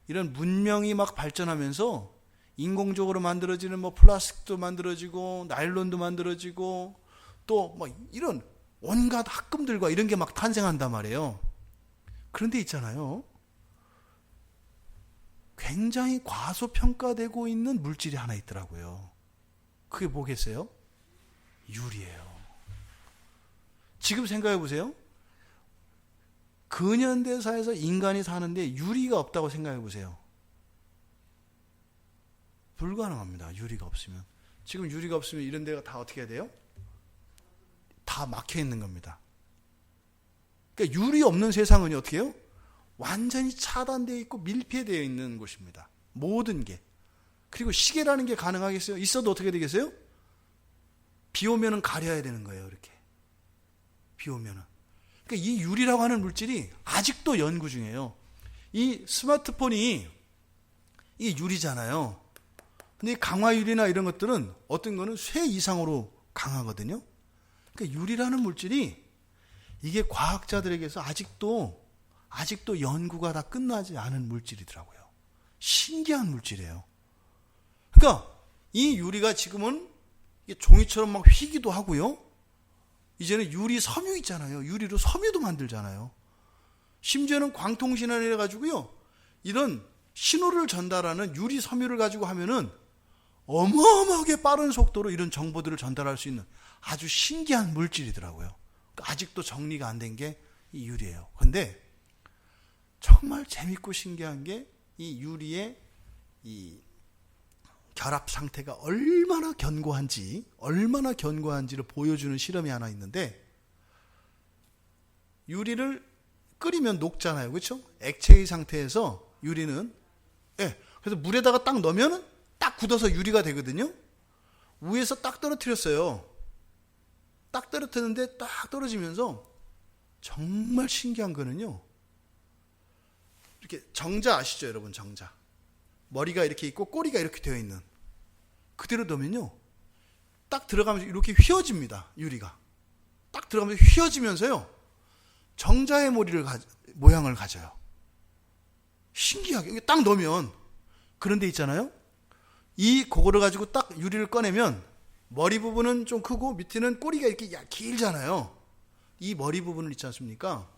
A: 이런 문명이 막 발전하면서 인공적으로 만들어지는 뭐 플라스틱도 만들어지고 나일론도 만들어지고 또 뭐 이런 온갖 합금들과 이런 게 막 탄생한단 말이에요. 그런데 있잖아요, 굉장히 과소평가되고 있는 물질이 하나 있더라고요. 그게 뭐겠어요? 유리예요. 지금 생각해 보세요. 근현대사에서 인간이 사는데 유리가 없다고 생각해 보세요. 불가능합니다. 유리가 없으면. 지금 유리가 없으면 이런 데가 다 어떻게 해야 돼요? 다 막혀 있는 겁니다. 그러니까 유리 없는 세상은 어떻게 해요? 완전히 차단되어 있고 밀폐되어 있는 곳입니다. 모든 게. 그리고 시계라는 게 가능하겠어요? 있어도 어떻게 되겠어요? 비 오면은 가려야 되는 거예요. 이렇게. 비 오면은. 그러니까 이 유리라고 하는 물질이 아직도 연구 중이에요. 이 스마트폰이 이 유리잖아요. 근데 이 강화유리나 이런 것들은 어떤 거는 쇠 이상으로 강하거든요. 그러니까 유리라는 물질이 이게 과학자들에게서 아직도 연구가 다 끝나지 않은 물질이더라고요. 신기한 물질이에요. 그러니까 이 유리가 지금은 종이처럼 막 휘기도 하고요. 이제는 유리 섬유 있잖아요. 유리로 섬유도 만들잖아요. 심지어는 광통신환이라 가지고요, 이런 신호를 전달하는 유리 섬유를 가지고 하면은 어마어마하게 빠른 속도로 이런 정보들을 전달할 수 있는 아주 신기한 물질이더라고요. 아직도 정리가 안 된 게 이 유리예요. 그런데 정말 재밌고 신기한 게 이 유리의 이 결합 상태가 얼마나 견고한지를 보여주는 실험이 하나 있는데, 유리를 끓이면 녹잖아요. 그렇죠? 액체의 상태에서 유리는, 그래서 물에다가 딱 넣으면 딱 굳어서 유리가 되거든요. 위에서 딱 떨어뜨렸어요. 딱 떨어뜨렸는데 딱 떨어지면서 정말 신기한 거는요, 이렇게 정자 아시죠, 여러분? 정자. 머리가 이렇게 있고 꼬리가 이렇게 되어 있는, 그대로 넣으면요, 딱 들어가면서 이렇게 휘어집니다. 유리가 딱 들어가면서 휘어지면서요, 정자의 모양을 가져요. 신기하게 딱 넣으면. 그런데 있잖아요, 그거를 가지고 딱 유리를 꺼내면 머리 부분은 좀 크고 밑에는 꼬리가 이렇게 길잖아요. 이 머리 부분을 있지 않습니까?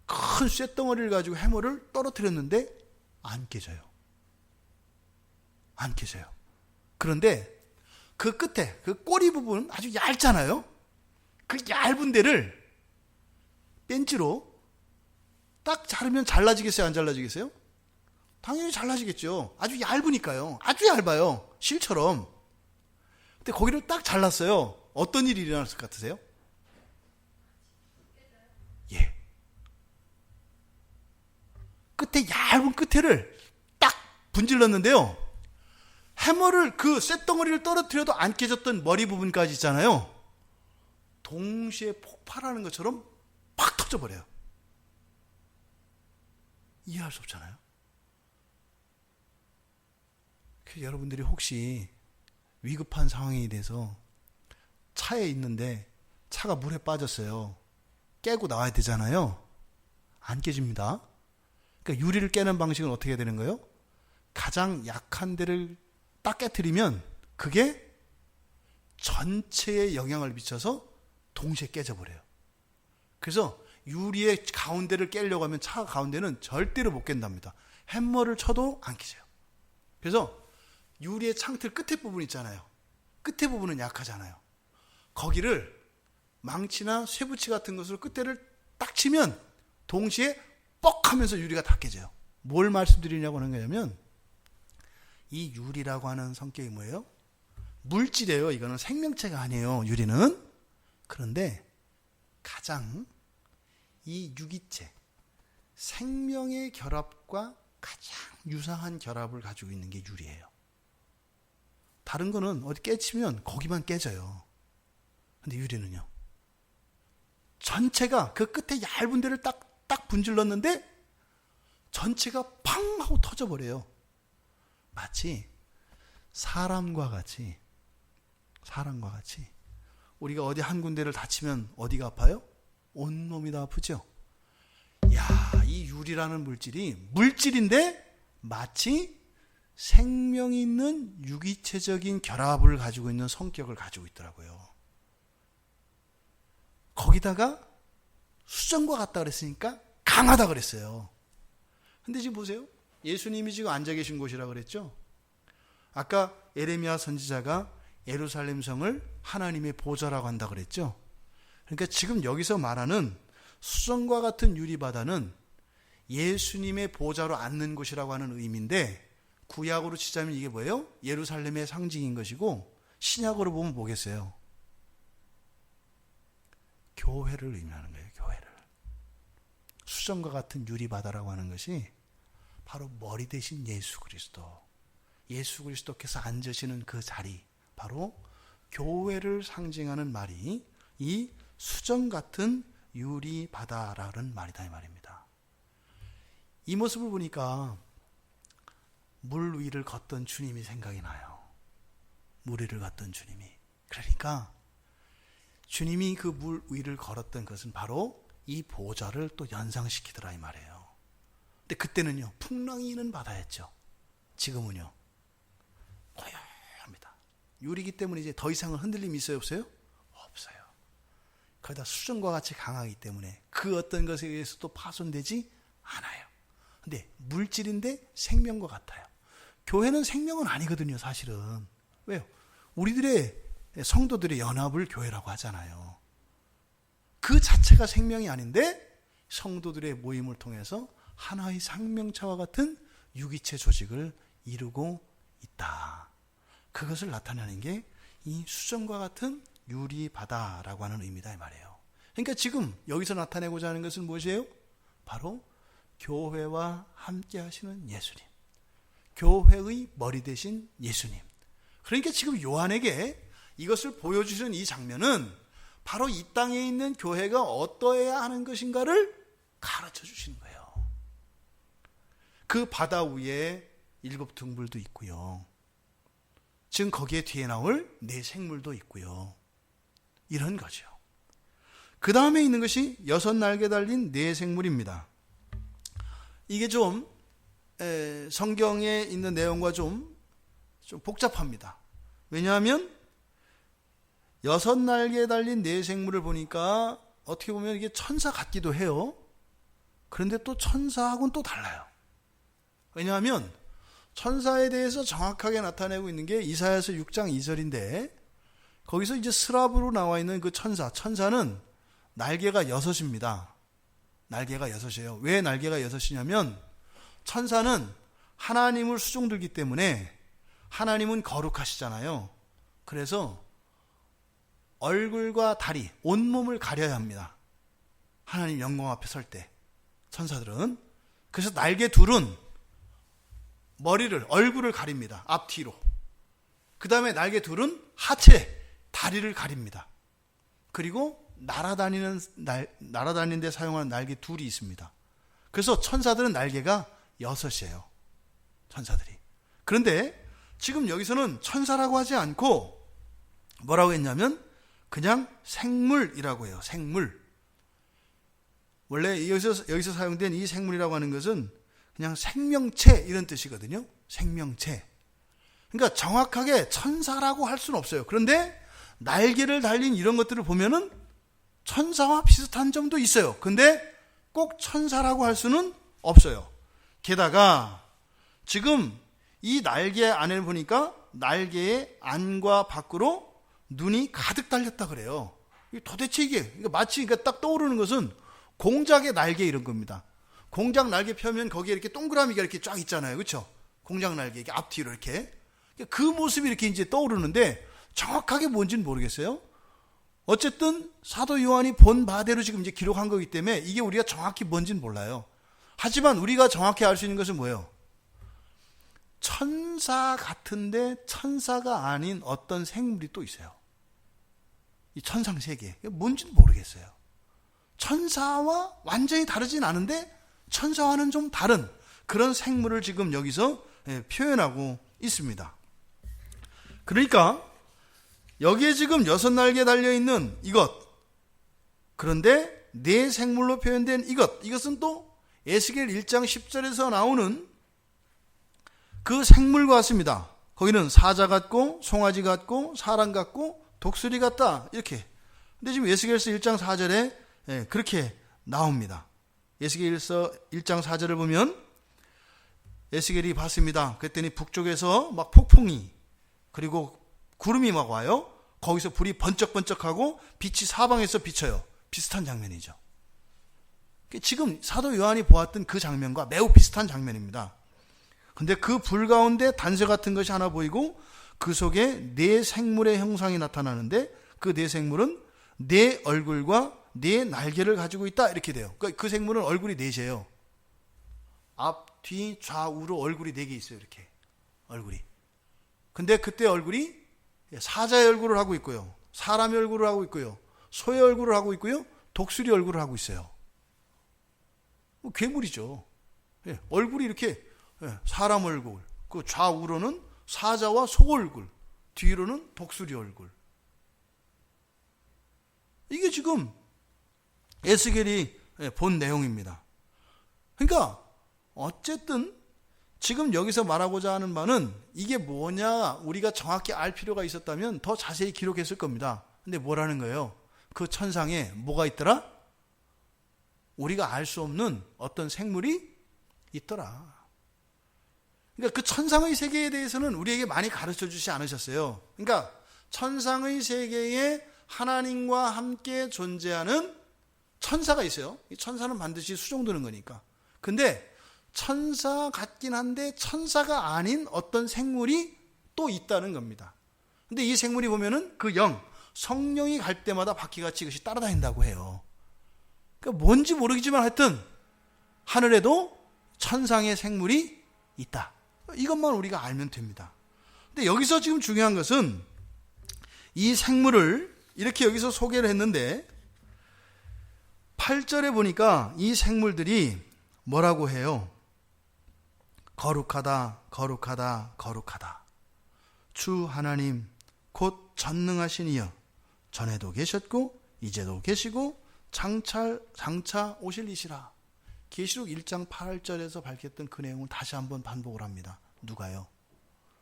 A: 큰 쇳덩어리를 가지고 해머를 떨어뜨렸는데 안 깨져요. 안 깨져요. 그런데 그 끝에 그 꼬리 부분 아주 얇잖아요. 그 얇은 데를 벤치로 딱 자르면 잘라지겠어요? 안 잘라지겠어요? 당연히 잘라지겠죠. 아주 얇으니까요. 아주 얇아요. 실처럼. 근데 거기를 딱 잘랐어요. 어떤 일이 일어났을 것 같으세요? 예. 끝에 얇은 끝에를 딱 분질렀는데요, 해머를 그 쇳덩어리를 떨어뜨려도 안 깨졌던 머리 부분까지 있잖아요, 동시에 폭발하는 것처럼 팍 터져버려요. 이해할 수 없잖아요. 여러분들이 혹시 위급한 상황이 돼서 차에 있는데 차가 물에 빠졌어요. 깨고 나와야 되잖아요. 안 깨집니다. 그러니까 유리를 깨는 방식은 어떻게 해야 되는 거예요? 가장 약한 데를 딱 깨트리면 그게 전체에 영향을 미쳐서 동시에 깨져버려요. 그래서 유리의 가운데를 깨려고 하면 차 가운데는 절대로 못 깬답니다. 해머를 쳐도 안 깨져요. 그래서 유리의 창틀 끝에 부분 있잖아요. 끝에 부분은 약하잖아요. 거기를 망치나 쇠붙이 같은 것으로 끝에를 딱 치면 동시에 뻑 하면서 유리가 다 깨져요. 뭘 말씀드리려고 하는 거냐면, 이 유리라고 하는 성격이 뭐예요? 물질이에요. 이거는 생명체가 아니에요, 유리는. 그런데 가장 이 유기체, 생명의 결합과 가장 유사한 결합을 가지고 있는 게 유리예요. 다른 거는 어디 깨치면 거기만 깨져요. 근데 유리는요, 전체가 그 끝에 얇은 데를 딱 분질렀는데 전체가 팡 하고 터져버려요. 마치 사람과 같이 우리가 어디 한 군데를 다치면 어디가 아파요? 온몸이 다 아프죠. 야, 이 유리라는 물질인데 마치 생명이 있는 유기체적인 결합을 가지고 있는 성격을 가지고 있더라고요. 거기다가 수정과 같다 그랬으니까 강하다 그랬어요. 근데 지금 보세요. 예수님이 지금 앉아 계신 곳이라 그랬죠. 아까 에레미야 선지자가 예루살렘 성을 하나님의 보좌라고 한다 그랬죠. 그러니까 지금 여기서 말하는 수정과 같은 유리바다는 예수님의 보좌로 앉는 곳이라고 하는 의미인데, 구약으로 치자면 이게 뭐예요? 예루살렘의 상징인 것이고, 신약으로 보면 뭐겠어요? 교회를 의미하는 거예요. 교회를. 수정과 같은 유리바다라고 하는 것이 바로 머리 대신 예수 그리스도께서 앉으시는 그 자리, 바로 교회를 상징하는 말이 이 수정 같은 유리바다라는 말이다 이 말입니다. 이 모습을 보니까 물 위를 걷던 주님이 생각이 나요. 물 위를 걷던 주님이. 그러니까 주님이 그 물 위를 걸었던 것은 바로 이 보좌를 또 연상시키더라 이 말이에요. 근데 그때는요, 풍랑이 있는 바다였죠. 지금은요, 고요합니다. 유리기 때문에 이제 더 이상은 흔들림이 있어요, 없어요? 없어요. 거기다 수정과 같이 강하기 때문에 그 어떤 것에 의해서도 파손되지 않아요. 근데 물질인데 생명과 같아요. 교회는 생명은 아니거든요, 사실은. 왜요? 우리들의 성도들의 연합을 교회라고 하잖아요. 그 자체가 생명이 아닌데 성도들의 모임을 통해서 하나의 생명체와 같은 유기체 조직을 이루고 있다. 그것을 나타내는 게 이 수정과 같은 유리바다라고 하는 의미다 이 말이에요. 그러니까 지금 여기서 나타내고자 하는 것은 무엇이에요? 바로 교회와 함께 하시는 예수님, 교회의 머리 되신 예수님. 그러니까 지금 요한에게 이것을 보여주시는 이 장면은 바로 이 땅에 있는 교회가 어떠해야 하는 것인가를 가르쳐 주시는 거예요. 그 바다 위에 7 등불도 있고요. 지금 거기에 뒤에 나올 4 생물도 있고요. 이런 거죠. 그 다음에 있는 것이 6 날개 달린 4 생물입니다. 이게 좀 성경에 있는 내용과 좀 복잡합니다. 왜냐하면 6 날개 달린 4 생물을 보니까 어떻게 보면 이게 천사 같기도 해요. 그런데 또 천사하고는 또 달라요. 왜냐하면 천사에 대해서 정확하게 나타내고 있는 게 이사야서 6장 2절인데, 거기서 이제 스랍으로 나와 있는 그 천사는 날개가 6입니다. 날개가 6이에요. 왜 날개가 6이냐면 천사는 하나님을 수종들기 때문에 하나님은 거룩하시잖아요. 그래서 얼굴과 다리, 온몸을 가려야 합니다. 하나님 영광 앞에 설 때 천사들은. 그래서 날개 둘은 얼굴을 가립니다. 앞뒤로. 그 다음에 날개 둘은 하체, 다리를 가립니다. 그리고 날아다니는 데 사용하는 날개 둘이 있습니다. 그래서 천사들은 날개가 6이에요. 천사들이. 그런데 지금 여기서는 천사라고 하지 않고 뭐라고 했냐면 그냥 생물이라고 해요. 생물. 원래 여기서 사용된 이 생물이라고 하는 것은 그냥 생명체 이런 뜻이거든요. 생명체. 그러니까 정확하게 천사라고 할 수는 없어요. 그런데 날개를 달린 이런 것들을 보면은 천사와 비슷한 점도 있어요. 근데 꼭 천사라고 할 수는 없어요. 게다가 지금 이 날개 안에 보니까 날개의 안과 밖으로 눈이 가득 달렸다 그래요. 도대체 이게 마치 딱 떠오르는 것은 공작의 날개 이런 겁니다. 공작 날개 펴면 거기에 이렇게 동그라미가 이렇게 쫙 있잖아요. 그렇죠? 공작 날개 이렇게 앞뒤로 이렇게 그 모습이 이렇게 이제 떠오르는데 정확하게 뭔지는 모르겠어요. 어쨌든 사도 요한이 본 바대로 지금 이제 기록한 거기 때문에 이게 우리가 정확히 뭔지는 몰라요. 하지만 우리가 정확히 알 수 있는 것은 뭐예요? 천사 같은데 천사가 아닌 어떤 생물이 또 있어요. 이 천상 세계. 뭔지는 모르겠어요. 천사와 완전히 다르진 않은데 천사와는 좀 다른 그런 생물을 지금 여기서 표현하고 있습니다. 그러니까 여기에 지금 6날개 달려있는 이것, 그런데 네 생물로 표현된 이것은 또 에스겔 1장 10절에서 나오는 그 생물과 같습니다. 거기는 사자 같고 송아지 같고 사람 같고 독수리 같다 이렇게. 근데 지금 에스겔서 1장 4절에 그렇게 나옵니다. 에스겔서 1장 4절을 보면 에스겔이 봤습니다. 그랬더니 북쪽에서 막 폭풍이 그리고 구름이 막 와요. 거기서 불이 번쩍번쩍하고 빛이 사방에서 비쳐요. 비슷한 장면이죠. 지금 사도 요한이 보았던 그 장면과 매우 비슷한 장면입니다. 근데 그 불 가운데 단서 같은 것이 하나 보이고 그 속에 네 생물의 형상이 나타나는데 그 네 생물은 네 얼굴과 네 날개를 가지고 있다 이렇게 돼요. 그 생물은 얼굴이 넷이에요. 앞, 뒤, 좌우로 얼굴이 4개 있어요. 이렇게 얼굴이. 근데 그때 얼굴이 사자의 얼굴을 하고 있고요, 사람의 얼굴을 하고 있고요, 소의 얼굴을 하고 있고요, 독수리 얼굴을 하고 있어요. 괴물이죠. 얼굴이 이렇게 사람 얼굴, 그 좌우로는 사자와 소 얼굴, 뒤로는 독수리 얼굴. 이게 지금 에스겔이 본 내용입니다. 그러니까 어쨌든 지금 여기서 말하고자 하는 바는 이게 뭐냐 우리가 정확히 알 필요가 있었다면 더 자세히 기록했을 겁니다. 근데 뭐라는 거예요? 그 천상에 뭐가 있더라? 우리가 알 수 없는 어떤 생물이 있더라. 그러니까 그 천상의 세계에 대해서는 우리에게 많이 가르쳐 주지 않으셨어요. 그러니까 천상의 세계에 하나님과 함께 존재하는 천사가 있어요. 이 천사는 반드시 수종드는 거니까. 근데 천사 같긴 한데 천사가 아닌 어떤 생물이 또 있다는 겁니다. 근데 이 생물이 보면은 그 성령이 갈 때마다 바퀴같이 이것이 따라다닌다고 해요. 그러니까 뭔지 모르겠지만 하여튼 하늘에도 천상의 생물이 있다. 이것만 우리가 알면 됩니다. 근데 여기서 지금 중요한 것은 이 생물을 이렇게 여기서 소개를 했는데 8절에 보니까 이 생물들이 뭐라고 해요? 거룩하다, 거룩하다, 거룩하다. 주 하나님 곧 전능하신 이여, 전에도 계셨고 이제도 계시고 장차 오실 이시라. 계시록 1장 8절에서 밝혔던 그 내용을 다시 한번 반복을 합니다. 누가요?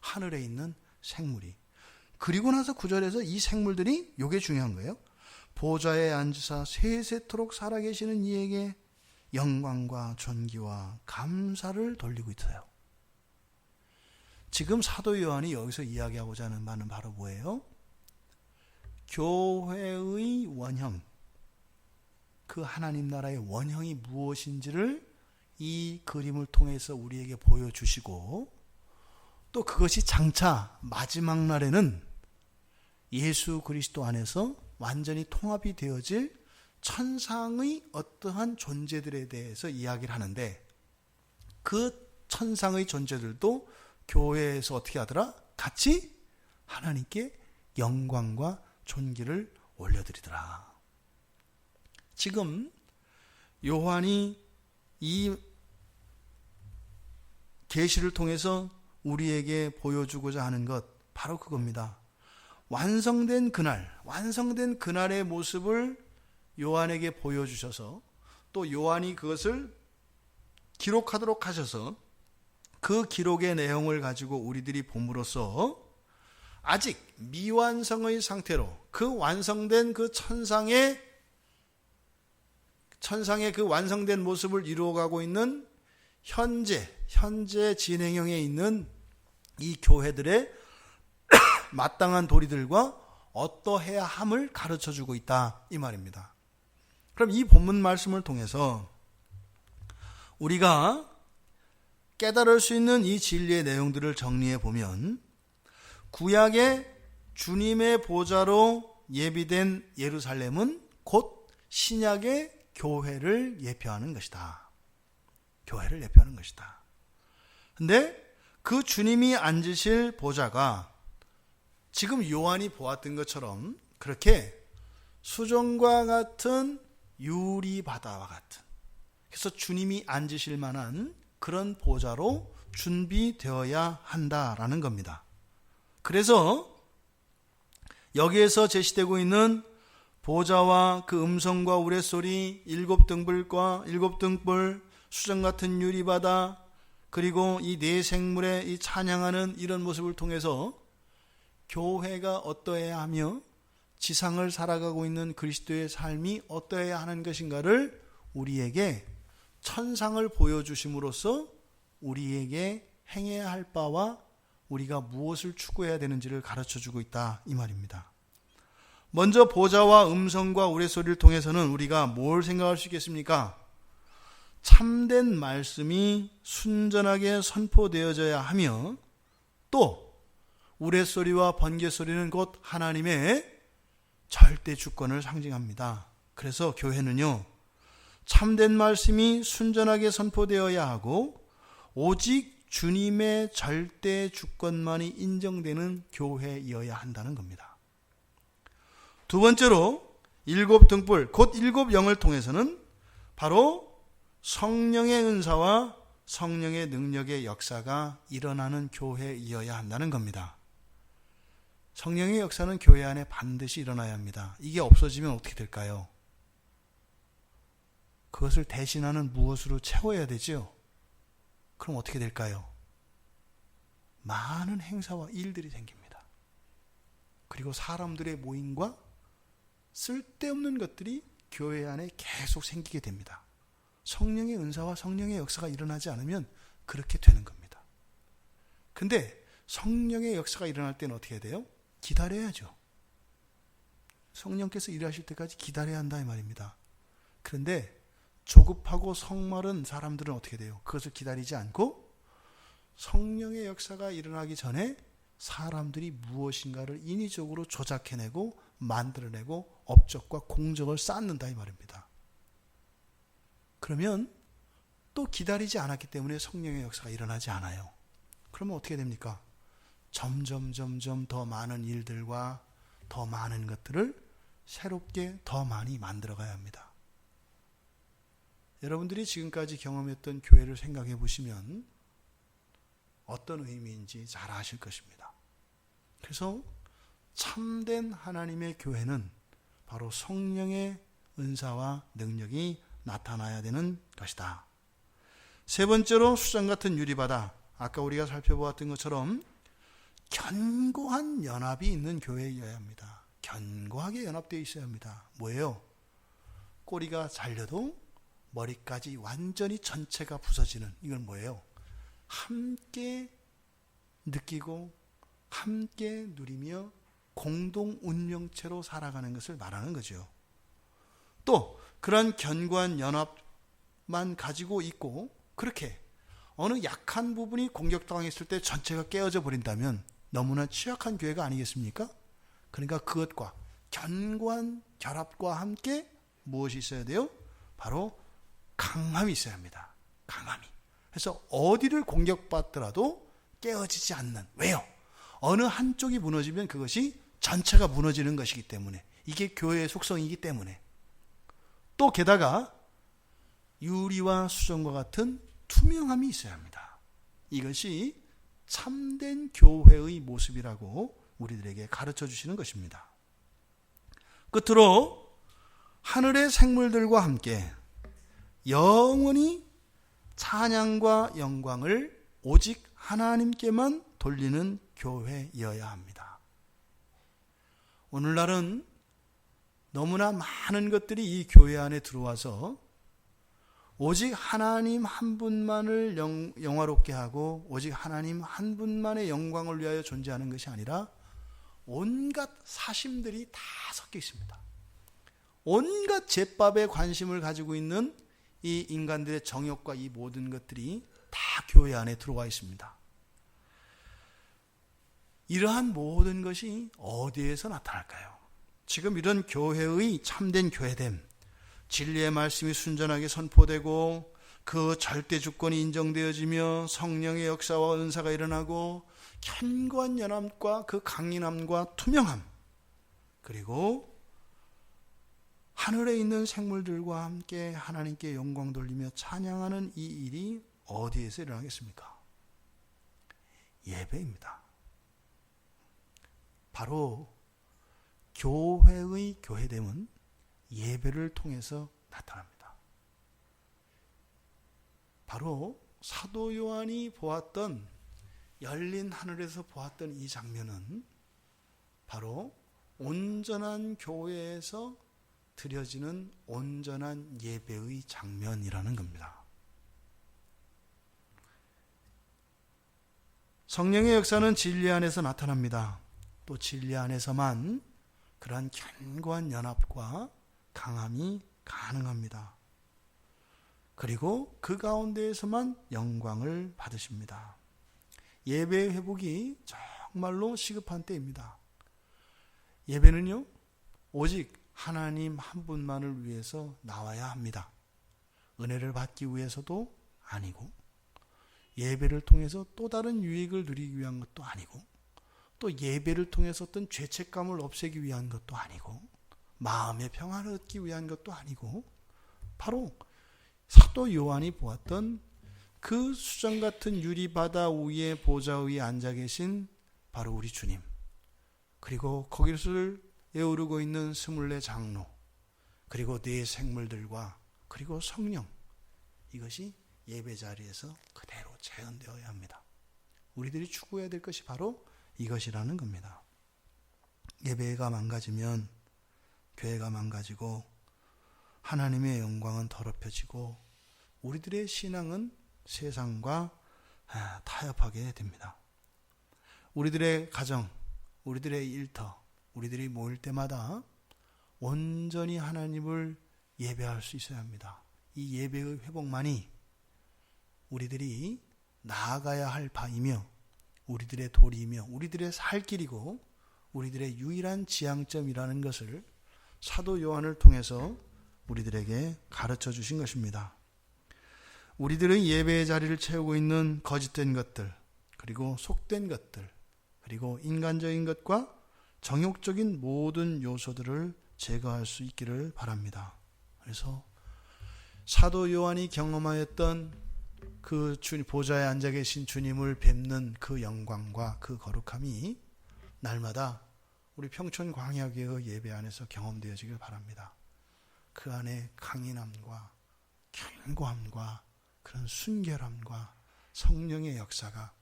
A: 하늘에 있는 생물이. 그리고 나서 9절에서 이 생물들이, 이게 중요한 거예요. 보좌에 앉으사 세세토록 살아계시는 이에게 영광과 존귀와 감사를 돌리고 있어요. 지금 사도 요한이 여기서 이야기하고자 하는 바는 바로 뭐예요? 교회의 원형, 그 하나님 나라의 원형이 무엇인지를 이 그림을 통해서 우리에게 보여주시고, 또 그것이 장차 마지막 날에는 예수 그리스도 안에서 완전히 통합이 되어질 천상의 어떠한 존재들에 대해서 이야기를 하는데, 그 천상의 존재들도 교회에서 어떻게 하더라? 같이 하나님께 영광과 존귀를 올려드리더라. 지금 요한이 이 계시를 통해서 우리에게 보여주고자 하는 것, 바로 그겁니다. 완성된 그날의 모습을 요한에게 보여주셔서, 또 요한이 그것을 기록하도록 하셔서 그 기록의 내용을 가지고 우리들이 봄으로써 아직 미완성의 상태로 그 완성된 그 천상의 그 완성된 모습을 이루어가고 있는 현재 진행형에 있는 이 교회들의 마땅한 도리들과 어떠해야 함을 가르쳐주고 있다, 이 말입니다. 그럼 이 본문 말씀을 통해서 우리가 깨달을 수 있는 이 진리의 내용들을 정리해 보면, 구약의 주님의 보좌로 예비된 예루살렘은 곧 신약의 교회를 예표하는 것이다. 교회를 예표하는 것이다. 근데 그 주님이 앉으실 보좌가 지금 요한이 보았던 것처럼 그렇게 수정과 같은 유리바다와 같은, 그래서 주님이 앉으실 만한 그런 보좌로 준비되어야 한다라는 겁니다. 그래서 여기에서 제시되고 있는 보좌와 그 음성과 우레소리, 일곱 등불, 수정 같은 유리바다, 그리고 이 네 생물의 이 찬양하는 이런 모습을 통해서 교회가 어떠해야 하며 지상을 살아가고 있는 그리스도의 삶이 어떠해야 하는 것인가를 우리에게 천상을 보여주심으로써 우리에게 행해야 할 바와 우리가 무엇을 추구해야 되는지를 가르쳐주고 있다, 이 말입니다. 먼저 보좌와 음성과 우레소리를 통해서는 우리가 뭘 생각할 수 있겠습니까? 참된 말씀이 순전하게 선포되어져야 하며, 또 우레소리와 번개소리는 곧 하나님의 절대 주권을 상징합니다. 그래서 교회는요, 참된 말씀이 순전하게 선포되어야 하고 오직 주님의 절대 주권만이 인정되는 교회이어야 한다는 겁니다. 두 번째로 일곱 등불, 곧 일곱 영을 통해서는 바로 성령의 은사와 성령의 능력의 역사가 일어나는 교회이어야 한다는 겁니다. 성령의 역사는 교회 안에 반드시 일어나야 합니다. 이게 없어지면 어떻게 될까요? 그것을 대신하는 무엇으로 채워야 되죠? 그럼 어떻게 될까요? 많은 행사와 일들이 생깁니다. 그리고 사람들의 모임과 쓸데없는 것들이 교회 안에 계속 생기게 됩니다. 성령의 은사와 성령의 역사가 일어나지 않으면 그렇게 되는 겁니다. 근데 성령의 역사가 일어날 때는 어떻게 해야 돼요? 기다려야죠. 성령께서 일하실 때까지 기다려야 한다, 이 말입니다. 그런데 조급하고 성마른 사람들은 어떻게 돼요? 그것을 기다리지 않고 성령의 역사가 일어나기 전에 사람들이 무엇인가를 인위적으로 조작해내고 만들어내고 업적과 공적을 쌓는다, 이 말입니다. 그러면 또 기다리지 않았기 때문에 성령의 역사가 일어나지 않아요. 그러면 어떻게 됩니까? 점점 더 많은 일들과 더 많은 것들을 새롭게 더 많이 만들어가야 합니다. 여러분들이 지금까지 경험했던 교회를 생각해 보시면 어떤 의미인지 잘 아실 것입니다. 그래서 참된 하나님의 교회는 바로 성령의 은사와 능력이 나타나야 되는 것이다. 세 번째로 수정 같은 유리바다, 아까 우리가 살펴보았던 것처럼 견고한 연합이 있는 교회여야 합니다. 견고하게 연합되어 있어야 합니다. 뭐예요? 꼬리가 잘려도 머리까지 완전히 전체가 부서지는, 이건 뭐예요? 함께 느끼고 함께 누리며 공동 운명체로 살아가는 것을 말하는 거죠. 또 그런 견고한 연합만 가지고 있고, 그렇게 어느 약한 부분이 공격당했을 때 전체가 깨어져 버린다면 너무나 취약한 교회가 아니겠습니까? 그러니까 그것과 견고한 결합과 함께 무엇이 있어야 돼요? 바로 강함이 있어야 합니다. 강함이. 그래서 어디를 공격받더라도 깨어지지 않는. 왜요? 어느 한쪽이 무너지면 그것이 전체가 무너지는 것이기 때문에, 이게 교회의 속성이기 때문에. 또 게다가 유리와 수정과 같은 투명함이 있어야 합니다. 이것이 참된 교회의 모습이라고 우리들에게 가르쳐 주시는 것입니다. 끝으로 하늘의 생물들과 함께 영원히 찬양과 영광을 오직 하나님께만 돌리는 교회여야 합니다. 오늘날은 너무나 많은 것들이 이 교회 안에 들어와서 오직 하나님 한 분만을 영화롭게 하고 오직 하나님 한 분만의 영광을 위하여 존재하는 것이 아니라 온갖 사심들이 다 섞여 있습니다. 온갖 제밥에 관심을 가지고 있는 이 인간들의 정욕과 이 모든 것들이 다 교회 안에 들어와 있습니다. 이러한 모든 것이 어디에서 나타날까요? 지금 이런 교회의 참된 교회됨, 진리의 말씀이 순전하게 선포되고 그 절대 주권이 인정되어지며 성령의 역사와 은사가 일어나고 견고한 연합과 그 강인함과 투명함, 그리고 하늘에 있는 생물들과 함께 하나님께 영광 돌리며 찬양하는 이 일이 어디에서 일어나겠습니까? 예배입니다. 바로 교회의 교회됨은 예배를 통해서 나타납니다. 바로 사도 요한이 보았던, 열린 하늘에서 보았던 이 장면은 바로 온전한 교회에서 드려지는 온전한 예배의 장면이라는 겁니다. 성령의 역사는 진리 안에서 나타납니다. 또 진리 안에서만 그러한 견고한 연합과 강함이 가능합니다. 그리고 그 가운데에서만 영광을 받으십니다. 예배의 회복이 정말로 시급한 때입니다. 예배는요, 오직 하나님 한 분만을 위해서 나와야 합니다. 은혜를 받기 위해서도 아니고, 예배를 통해서 또 다른 유익을 누리기 위한 것도 아니고, 또 예배를 통해서 어떤 죄책감을 없애기 위한 것도 아니고, 마음의 평안을 얻기 위한 것도 아니고, 바로 사도 요한이 보았던 그 수정 같은 유리바다 위에 보좌 위에 앉아 계신 바로 우리 주님, 그리고 거기를 에우르고 있는 24 장로, 그리고 네 생물들과 그리고 성령, 이것이 예배 자리에서 그대로 재현되어야 합니다. 우리들이 추구해야 될 것이 바로 이것이라는 겁니다. 예배가 망가지면 교회가 망가지고 하나님의 영광은 더럽혀지고 우리들의 신앙은 세상과 타협하게 됩니다. 우리들의 가정, 우리들의 일터, 우리들이 모일 때마다 온전히 하나님을 예배할 수 있어야 합니다. 이 예배의 회복만이 우리들이 나아가야 할 바이며 우리들의 도리이며 우리들의 살 길이고 우리들의 유일한 지향점이라는 것을 사도 요한을 통해서 우리들에게 가르쳐 주신 것입니다. 우리들의 예배의 자리를 채우고 있는 거짓된 것들, 그리고 속된 것들, 그리고 인간적인 것과 정욕적인 모든 요소들을 제거할 수 있기를 바랍니다. 그래서 사도 요한이 경험하였던 그 보좌에 앉아 계신 주님을 뵙는 그 영광과 그 거룩함이 날마다 우리 평촌 광야교회 예배 안에서 경험되어지길 바랍니다. 그 안에 강인함과 견고함과 그런 순결함과 성령의 역사가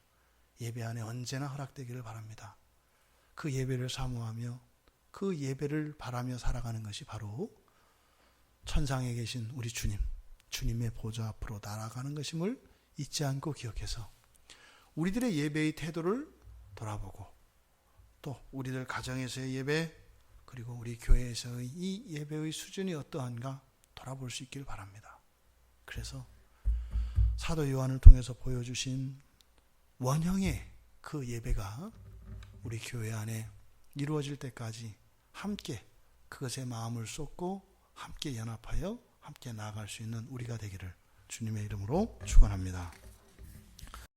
A: 예배 안에 언제나 허락되기를 바랍니다. 그 예배를 사모하며 그 예배를 바라며 살아가는 것이 바로 천상에 계신 우리 주님, 주님의 보좌 앞으로 날아가는 것임을 잊지 않고 기억해서 우리들의 예배의 태도를 돌아보고 또 우리들 가정에서의 예배, 그리고 우리 교회에서의 이 예배의 수준이 어떠한가 돌아볼 수 있길 바랍니다. 그래서 사도 요한을 통해서 보여주신 원형의 그 예배가 우리 교회 안에 이루어질 때까지 함께 그것에 마음을 쏟고 함께 연합하여 함께 나아갈 수 있는 우리가 되기를 주님의 이름으로 축원합니다.